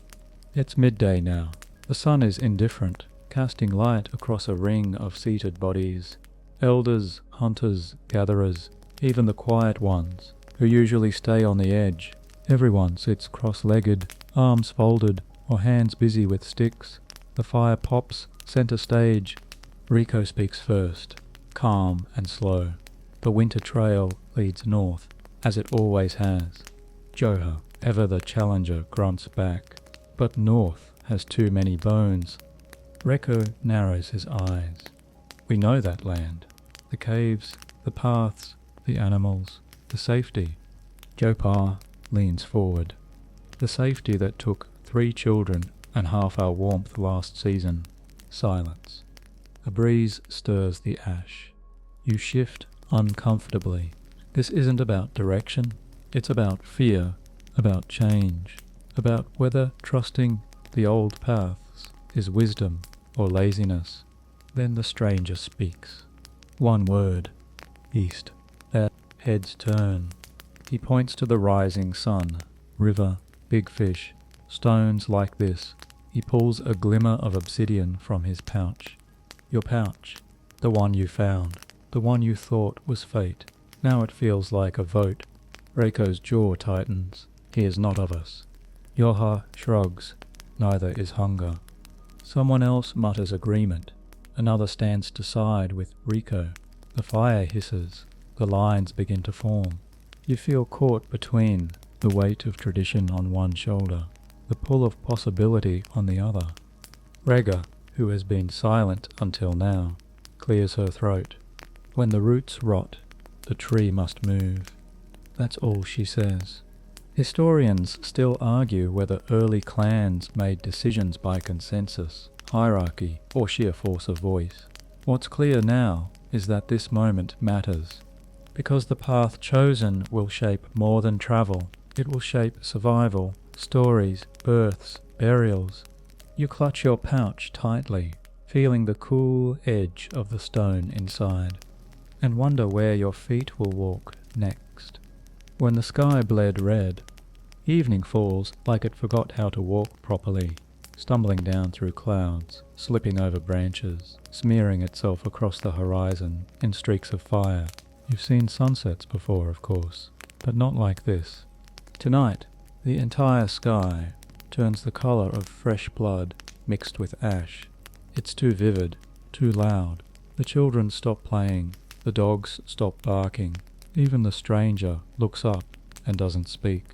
It's midday now. The sun is indifferent, casting light across a ring of seated bodies. Elders, hunters, gatherers, even the quiet ones, who usually stay on the edge. Everyone sits cross-legged, arms folded, or hands busy with sticks. The fire pops, center stage. Rico speaks first, calm and slow. The winter trail leads north, as it always has. Joha, ever the challenger, grunts back. But north has too many bones. Rico narrows his eyes. We know that land. The caves, the paths, the animals, the safety. Jopar leans forward. The safety that took 3 children and half our warmth last season. Silence. A breeze stirs the ash. You shift uncomfortably. This isn't about direction. It's about fear, about change, about whether trusting the old paths is wisdom or laziness. Then the stranger speaks. One word. East. Their heads turn. He points to the rising sun, river, big fish, stones like this. He pulls a glimmer of obsidian from his pouch. Your pouch. The one you found. The one you thought was fate. Now it feels like a vote. Reiko's jaw tightens. He is not of us. Yoha shrugs. Neither is hunger. Someone else mutters agreement. Another stands to side with Rico. The fire hisses. The lines begin to form. You feel caught between, the weight of tradition on one shoulder, the pull of possibility on the other. Rhaegar, who has been silent until now, clears her throat. When the roots rot, the tree must move. That's all she says. Historians still argue whether early clans made decisions by consensus, hierarchy, or sheer force of voice. What's clear now is that this moment matters. Because the path chosen will shape more than travel. It will shape survival, stories, births, burials. You clutch your pouch tightly, feeling the cool edge of the stone inside, and wonder where your feet will walk next. When the sky bled red, evening falls like it forgot how to walk properly, stumbling down through clouds, slipping over branches, smearing itself across the horizon in streaks of fire. You've seen sunsets before, of course, but not like this. Tonight, the entire sky turns the colour of fresh blood mixed with ash. It's too vivid, too loud. The children stop playing, the dogs stop barking. Even the stranger looks up and doesn't speak.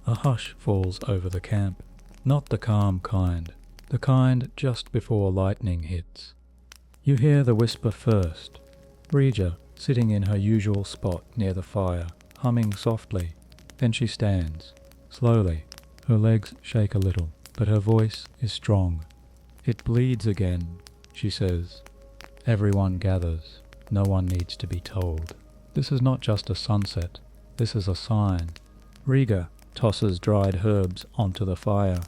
A hush falls over the camp. Not the calm kind, the kind just before lightning hits. You hear the whisper first. Rija, sitting in her usual spot near the fire, humming softly. Then she stands, slowly. Her legs shake a little, but her voice is strong. "It bleeds again," she says. Everyone gathers. No one needs to be told. This is not just a sunset. This is a sign. Riga tosses dried herbs onto the fire.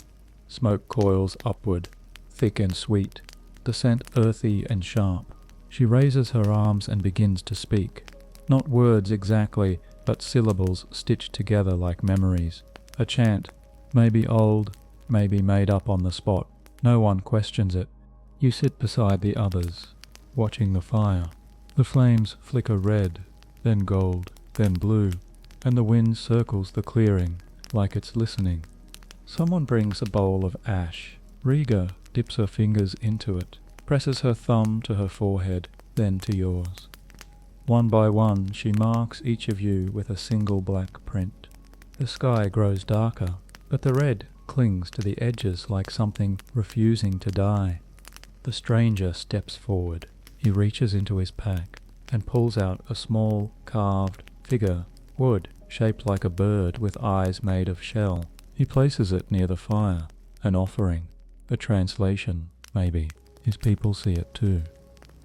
Smoke coils upward, thick and sweet, the scent earthy and sharp. She raises her arms and begins to speak. Not words exactly, but syllables stitched together like memories. A chant, maybe old, maybe made up on the spot. No one questions it. You sit beside the others, watching the fire. The flames flicker red, then gold, then blue, and the wind circles the clearing like it's listening. Someone brings a bowl of ash. Riga dips her fingers into it, presses her thumb to her forehead, then to yours. One by one she marks each of you with a single black print. The sky grows darker, but the red clings to the edges like something refusing to die. The stranger steps forward. He reaches into his pack and pulls out a small carved figure, wood, shaped like a bird with eyes made of shell. He places it near the fire, an offering, a translation, maybe. His people see it too.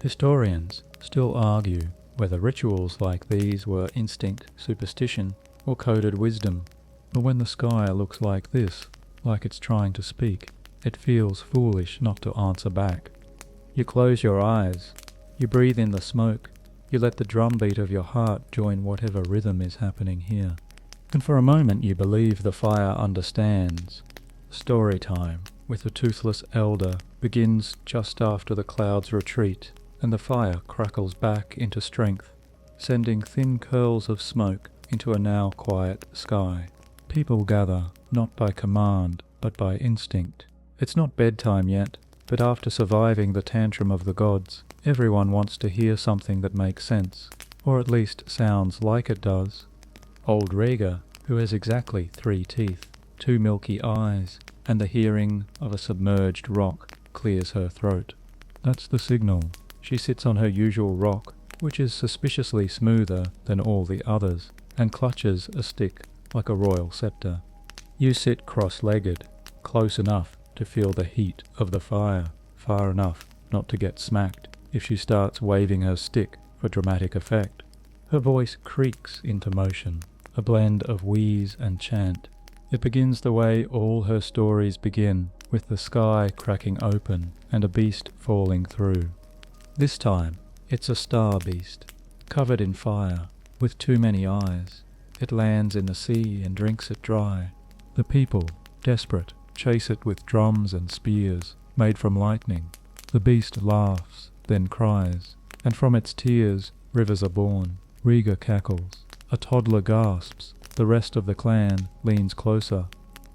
Historians still argue whether rituals like these were instinct, superstition, or coded wisdom. But when the sky looks like this, like it's trying to speak, it feels foolish not to answer back. You close your eyes, you breathe in the smoke, you let the drumbeat of your heart join whatever rhythm is happening here. And for a moment you believe the fire understands. Story time with the toothless elder begins just after the clouds retreat, and the fire crackles back into strength, sending thin curls of smoke into a now quiet sky. People gather, not by command, but by instinct. It's not bedtime yet, but after surviving the tantrum of the gods, everyone wants to hear something that makes sense, or at least sounds like it does. Old Rega, who has exactly 3 teeth, 2 milky eyes, and the hearing of a submerged rock, clears her throat. That's the signal. She sits on her usual rock, which is suspiciously smoother than all the others, and clutches a stick like a royal scepter. You sit cross-legged, close enough to feel the heat of the fire, far enough not to get smacked if she starts waving her stick for dramatic effect. Her voice creaks into motion, a blend of wheeze and chant. It begins the way all her stories begin, with the sky cracking open and a beast falling through. This time, it's a star beast, covered in fire, with too many eyes. It lands in the sea and drinks it dry. The people, desperate, chase it with drums and spears, made from lightning. The beast laughs, then cries, and from its tears rivers are born. Riga cackles. A toddler gasps. The rest of the clan leans closer.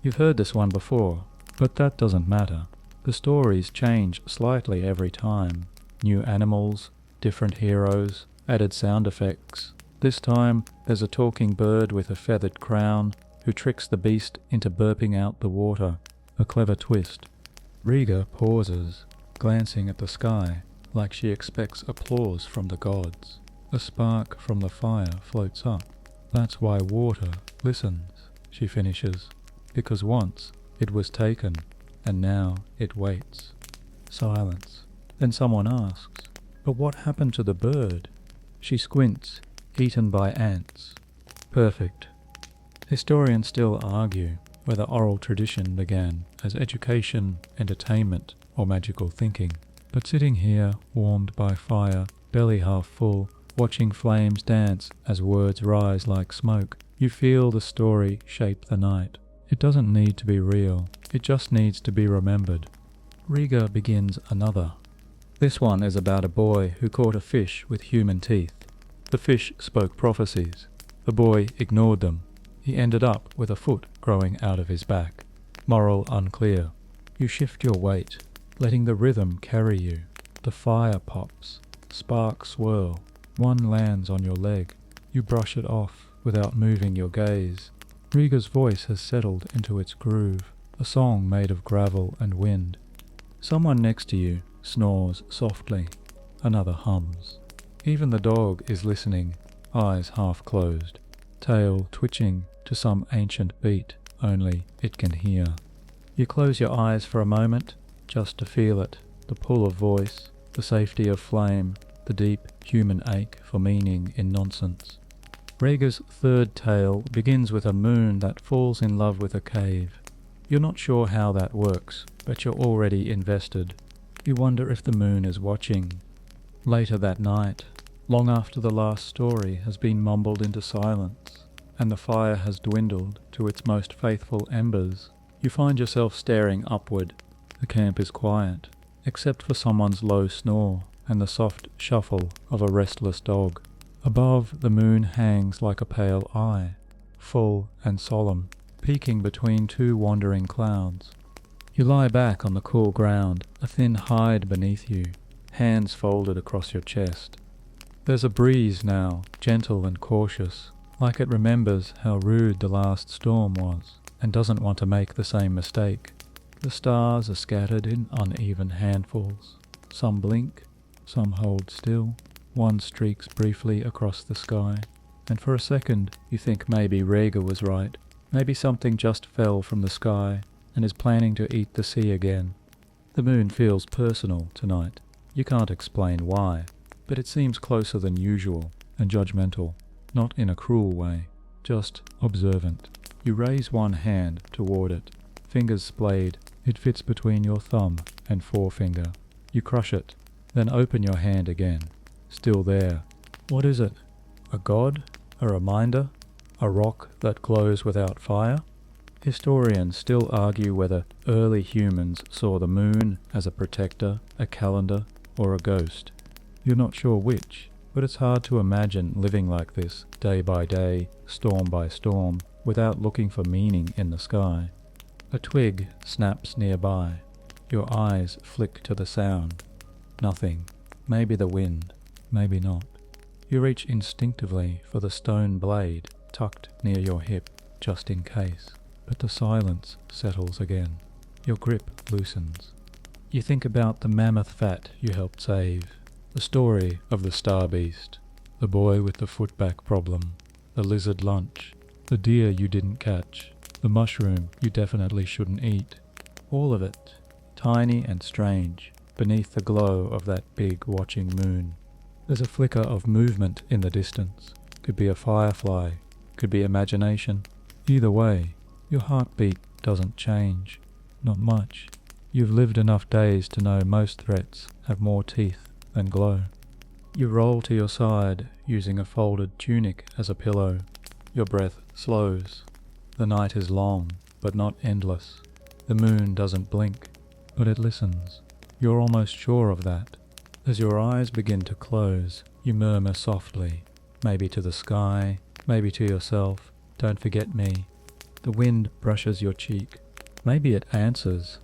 You've heard this one before, but that doesn't matter. The stories change slightly every time. New animals, different heroes, added sound effects. This time there's a talking bird with a feathered crown who tricks the beast into burping out the water. A clever twist. Riga pauses, glancing at the sky, like she expects applause from the gods. A spark from the fire floats up. That's why water listens, she finishes, because once it was taken, and now it waits. Silence. Then someone asks, "But what happened to the bird?" She squints, eaten by ants. Perfect. Historians still argue where the oral tradition began as education, entertainment, or magical thinking. But sitting here, warmed by fire, belly half full, watching flames dance as words rise like smoke, you feel the story shape the night. It doesn't need to be real, it just needs to be remembered. Riga begins another. This one is about a boy who caught a fish with human teeth. The fish spoke prophecies. The boy ignored them. He ended up with a foot growing out of his back. Moral unclear. You shift your weight, letting the rhythm carry you. The fire pops. Sparks swirl. One lands on your leg. You brush it off without moving your gaze. Riga's voice has settled into its groove, a song made of gravel and wind. Someone next to you snores softly. Another hums. Even the dog is listening, eyes half closed, tail twitching to some ancient beat only it can hear. You close your eyes for a moment, just to feel it, the pull of voice, the safety of flame, the deep human ache for meaning in nonsense. Riga's third tale begins with a moon that falls in love with a cave. You're not sure how that works, but you're already invested. You wonder if the moon is watching. Later that night, long after the last story has been mumbled into silence, and the fire has dwindled to its most faithful embers, you find yourself staring upward. The camp is quiet, except for someone's low snore and the soft shuffle of a restless dog. Above, the moon hangs like a pale eye, full and solemn, peeking between two wandering clouds. You lie back on the cool ground, a thin hide beneath you, hands folded across your chest. There's a breeze now, gentle and cautious, like it remembers how rude the last storm was, and doesn't want to make the same mistake. The stars are scattered in uneven handfuls. Some blink, some hold still. One streaks briefly across the sky, and for a second you think maybe Riga was right. Maybe something just fell from the sky and is planning to eat the sea again. The moon feels personal tonight. You can't explain why, but it seems closer than usual and judgmental, not in a cruel way, just observant. You raise one hand toward it, fingers splayed. It fits between your thumb and forefinger. You crush it, then open your hand again. Still there. What is it? A god? A reminder? A rock that glows without fire? Historians still argue whether early humans saw the moon as a protector, a calendar, or a ghost. You're not sure which, but it's hard to imagine living like this, day by day, storm by storm, without looking for meaning in the sky. A twig snaps nearby. Your eyes flick to the sound. Nothing. Maybe the wind. Maybe not. You reach instinctively for the stone blade tucked near your hip, just in case. But the silence settles again. Your grip loosens. You think about the mammoth fat you helped save, the story of the star beast, the boy with the footback problem, the lizard lunch, the deer you didn't catch, the mushroom you definitely shouldn't eat. All of it, tiny and strange, beneath the glow of that big watching moon. There's a flicker of movement in the distance. Could be a firefly, could be imagination. Either way, your heartbeat doesn't change. Not much. You've lived enough days to know most threats have more teeth than glow. You roll to your side, using a folded tunic as a pillow. Your breath slows. The night is long, but not endless. The moon doesn't blink, but it listens. You're almost sure of that. As your eyes begin to close, you murmur softly, maybe to the sky, maybe to yourself, "Don't forget me." The wind brushes your cheek. Maybe it answers.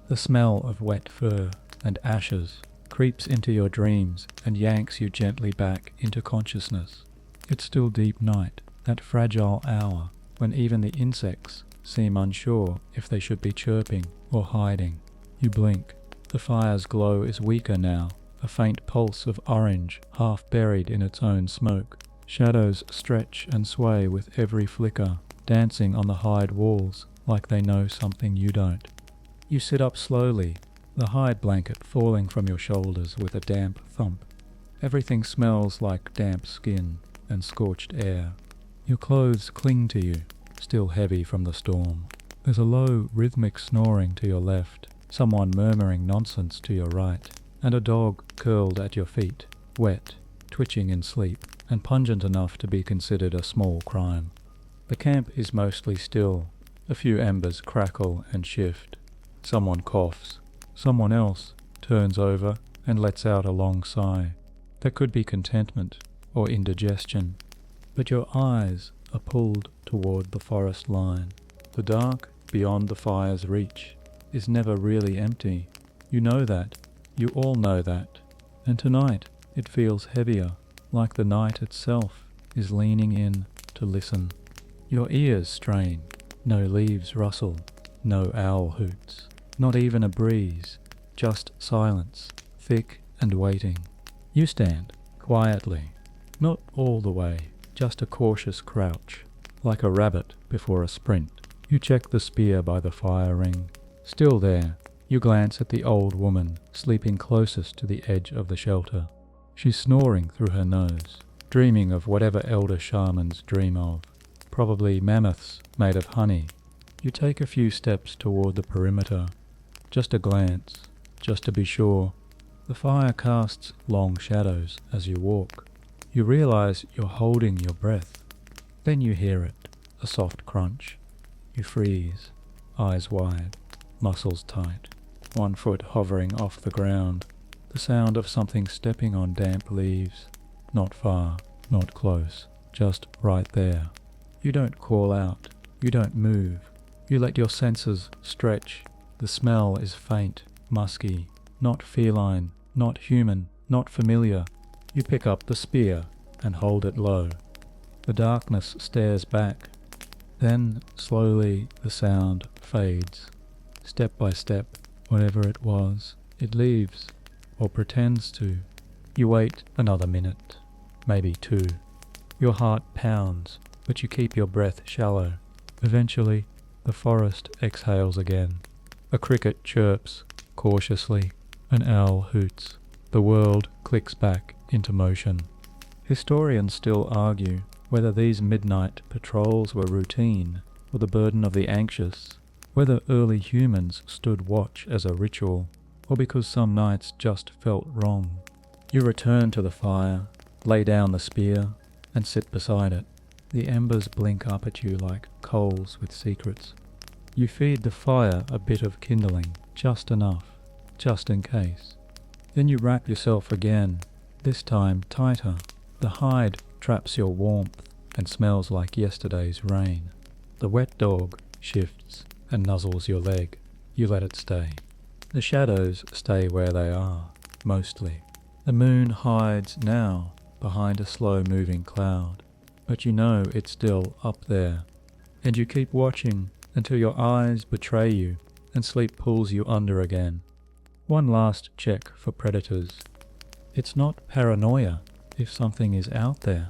The smell of wet fur and ashes creeps into your dreams and yanks you gently back into consciousness. It's still deep night, that fragile hour when even the insects seem unsure if they should be chirping or hiding. You blink. The fire's glow is weaker now, a faint pulse of orange half buried in its own smoke. Shadows stretch and sway with every flicker, dancing on the hide walls like they know something you don't. You sit up slowly, the hide blanket falling from your shoulders with a damp thump. Everything smells like damp skin and scorched air. Your clothes cling to you, still heavy from the storm. There's a low, rhythmic snoring to your left, someone murmuring nonsense to your right, and a dog curled at your feet, wet, twitching in sleep, and pungent enough to be considered a small crime. The camp is mostly still. A few embers crackle and shift. Someone coughs. Someone else turns over and lets out a long sigh. That could be contentment or indigestion, but your eyes are pulled toward the forest line. The dark beyond the fire's reach is never really empty. You know that. You all know that. And tonight it feels heavier, like the night itself is leaning in to listen. Your ears strain. No leaves rustle. No owl hoots. Not even a breeze. Just silence, thick and waiting. You stand, quietly. Not all the way, just a cautious crouch, like a rabbit before a sprint. You check the spear by the fire ring. Still there, you glance at the old woman sleeping closest to the edge of the shelter. She's snoring through her nose, dreaming of whatever elder shamans dream of. Probably mammoths made of honey. You take a few steps toward the perimeter. Just a glance, just to be sure. The fire casts long shadows as you walk. You realize you're holding your breath. Then you hear it, a soft crunch. You freeze, eyes wide, muscles tight, one foot hovering off the ground. The sound of something stepping on damp leaves. Not far, not close, just right there. You don't call out. You don't move. You let your senses stretch. The smell is faint, musky, not feline, not human, not familiar. You pick up the spear and hold it low. The darkness stares back. Then, slowly, the sound fades. Step by step, whatever it was, it leaves, or pretends to. You wait another minute, maybe two. Your heart pounds, but you keep your breath shallow. Eventually, the forest exhales again. A cricket chirps, cautiously. An owl hoots. The world clicks back into motion. Historians still argue whether these midnight patrols were routine or the burden of the anxious, whether early humans stood watch as a ritual, or because some nights just felt wrong. You return to the fire, lay down the spear, and sit beside it. The embers blink up at you like coals with secrets. You feed the fire a bit of kindling, just enough, just in case. Then you wrap yourself again, this time tighter. The hide traps your warmth and smells like yesterday's rain. The wet dog shifts and nuzzles your leg. You let it stay. The shadows stay where they are, mostly. The moon hides now behind a slow-moving cloud, but you know it's still up there. And you keep watching until your eyes betray you and sleep pulls you under again. One last check for predators. It's not paranoia if something is out there.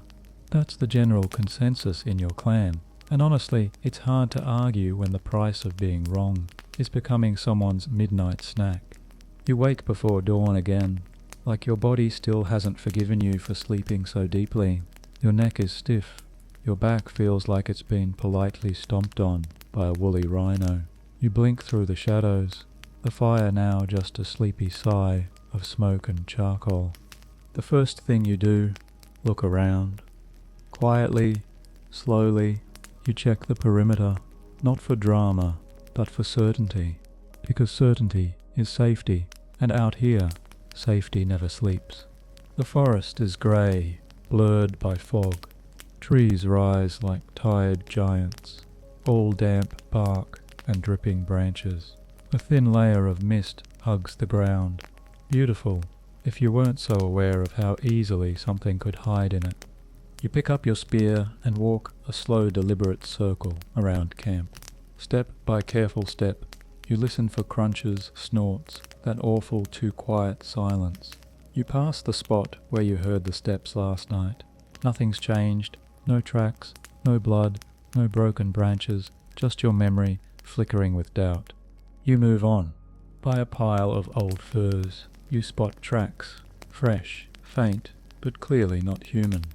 That's the general consensus in your clan, and honestly, it's hard to argue when the price of being wrong is becoming someone's midnight snack. You wake before dawn again, like your body still hasn't forgiven you for sleeping so deeply. Your neck is stiff. Your back feels like it's been politely stomped on by a woolly rhino. You blink through the shadows, the fire now just a sleepy sigh of smoke and charcoal. The first thing you do, look around. Quietly, slowly, you check the perimeter, not for drama, but for certainty, because certainty is safety, and out here, safety never sleeps. The forest is grey, blurred by fog. Trees rise like tired giants, all damp bark and dripping branches. A thin layer of mist hugs the ground. Beautiful, if you weren't so aware of how easily something could hide in it. You pick up your spear and walk a slow, deliberate circle around camp. Step by careful step, you listen for crunches, snorts, that awful too quiet silence. You pass the spot where you heard the steps last night. Nothing's changed, no tracks, no blood, no broken branches, just your memory flickering with doubt. You move on. By a pile of old furs, you spot tracks, fresh, faint, but clearly not human.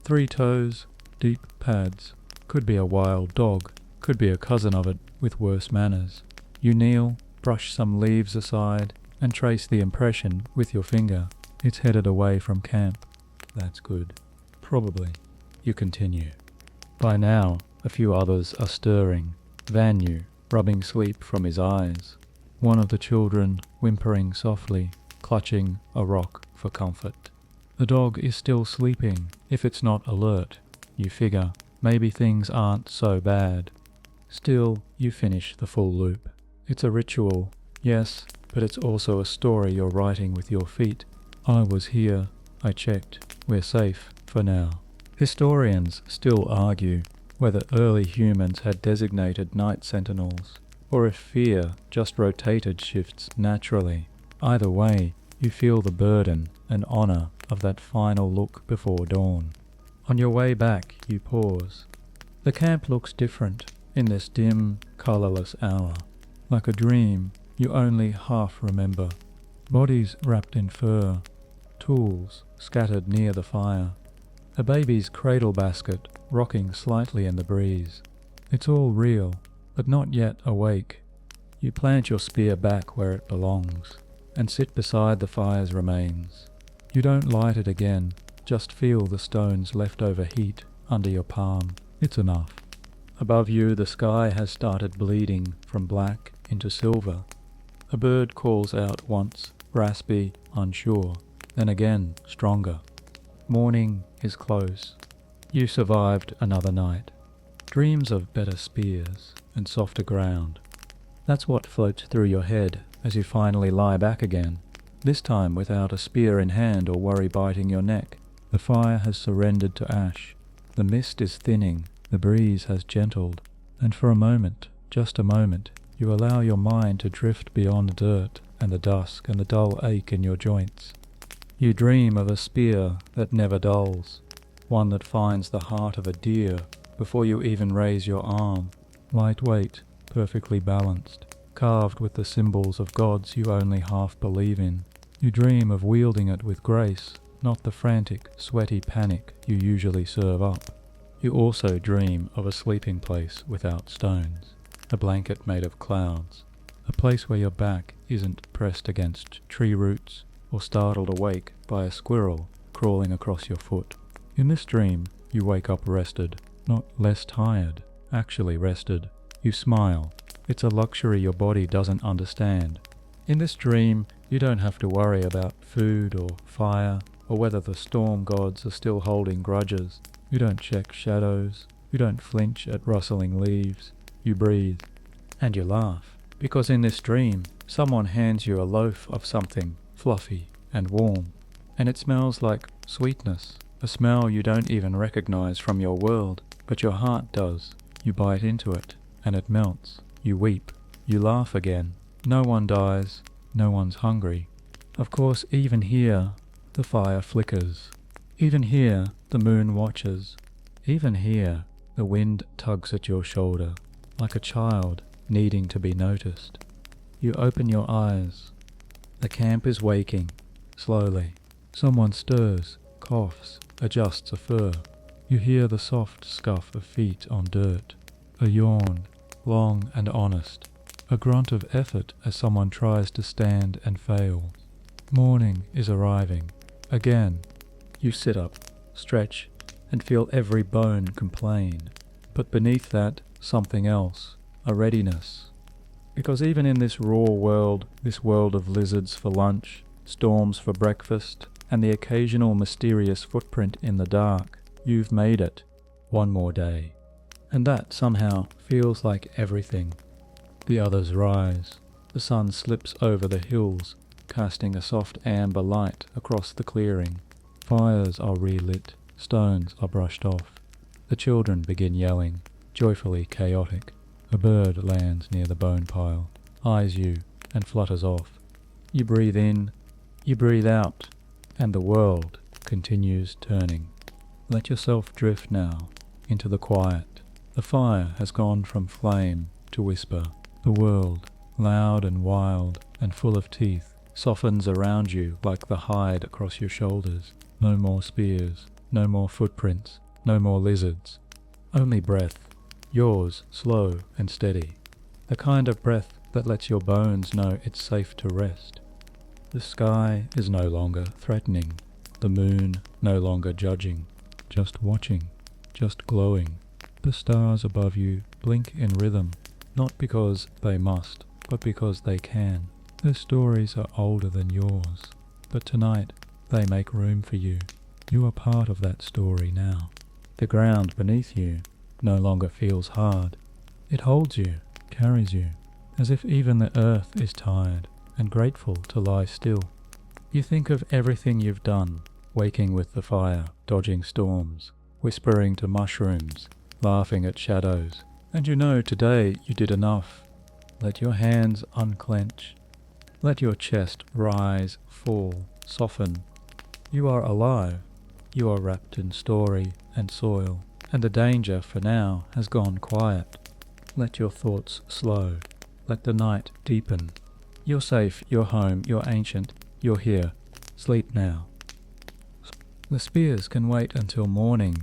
3 toes, deep pads, could be a wild dog, Could be a cousin of it with worse manners. You kneel, brush some leaves aside, and trace the impression with your finger. It's headed away from camp. That's good. Probably. You continue. By now, a few others are stirring. Vanu, rubbing sleep from his eyes. One of the children whimpering softly, clutching a rock for comfort. The dog is still sleeping. If it's not alert, you figure maybe things aren't so bad. Still, you finish the full loop. It's a ritual, yes, but it's also a story you're writing with your feet. I was here. I checked. We're safe for now. Historians still argue whether early humans had designated night sentinels, or if fear just rotated shifts naturally. Either way, you feel the burden and honor of that final look before dawn. On your way back, you pause. The camp looks different in this dim, colorless hour. Like a dream you only half remember. Bodies wrapped in fur, tools scattered near the fire, a baby's cradle basket rocking slightly in the breeze. It's all real, but not yet awake. You plant your spear back where it belongs, and sit beside the fire's remains. You don't light it again, just feel the stone's leftover heat under your palm. It's enough. Above you, the sky has started bleeding from black into silver. A bird calls out once, raspy, unsure, then again stronger. Morning is close. You survived another night. Dreams of better spears and softer ground. That's what floats through your head as you finally lie back again, this time without a spear in hand or worry biting your neck. The fire has surrendered to ash. The mist is thinning, the breeze has gentled, and for a moment, just a moment, you allow your mind to drift beyond dirt and the dusk and the dull ache in your joints. You dream of a spear that never dulls, one that finds the heart of a deer before you even raise your arm, lightweight, perfectly balanced, carved with the symbols of gods you only half believe in. You dream of wielding it with grace, not the frantic, sweaty panic you usually serve up. You also dream of a sleeping place without stones, a blanket made of clouds, a place where your back isn't pressed against tree roots or startled awake by a squirrel crawling across your foot. In this dream, you wake up rested, not less tired, actually rested. You smile. It's a luxury your body doesn't understand. In this dream, you don't have to worry about food or fire or whether the storm gods are still holding grudges. You don't check shadows. You don't flinch at rustling leaves. You breathe. And you laugh. Because in this dream, someone hands you a loaf of something fluffy and warm. And it smells like sweetness. A smell you don't even recognize from your world, but your heart does. You bite into it, and it melts. You weep. You laugh again. No one dies. No one's hungry. Of course, even here, the fire flickers. Even here, the moon watches. Even here, the wind tugs at your shoulder, like a child needing to be noticed. You open your eyes. The camp is waking, slowly. Someone stirs, coughs, adjusts a fur. You hear the soft scuff of feet on dirt. A yawn, long and honest. A grunt of effort as someone tries to stand and fails. Morning is arriving. Again, you sit up, stretch, and feel every bone complain. But beneath that, something else, a readiness. Because even in this raw world, this world of lizards for lunch, storms for breakfast, and the occasional mysterious footprint in the dark, you've made it. One more day. And that somehow feels like everything. The others rise. The sun slips over the hills, casting a soft amber light across the clearing. Fires are relit, stones are brushed off. The children begin yelling, joyfully chaotic. A bird lands near the bone pile, eyes you, and flutters off. You breathe in, you breathe out, and the world continues turning. Let yourself drift now into the quiet. The fire has gone from flame to whisper. The world, loud and wild and full of teeth, softens around you like the hide across your shoulders. No more spears, no more footprints, no more lizards. Only breath. yours slow and steady, the kind of breath that lets your bones know it's safe to rest. The sky is no longer threatening, the moon no longer judging, just watching, just glowing. The stars above you blink in rhythm, not because they must, but because they can. Their stories are older than yours, but tonight they make room for you. You are part of that story now. The ground beneath you no longer feels hard. It holds you, carries you, as if even the earth is tired and grateful to lie still. You think of everything you've done, waking with the fire, dodging storms, whispering to mushrooms, laughing at shadows, and you know today you did enough. Let your hands unclench. Let your chest rise, fall, soften. You are alive. You are wrapped in story and soil, and the danger for now has gone quiet. Let your thoughts slow. Let the night deepen. You're safe, you're home, you're ancient, you're here. Sleep now. The spears can wait until morning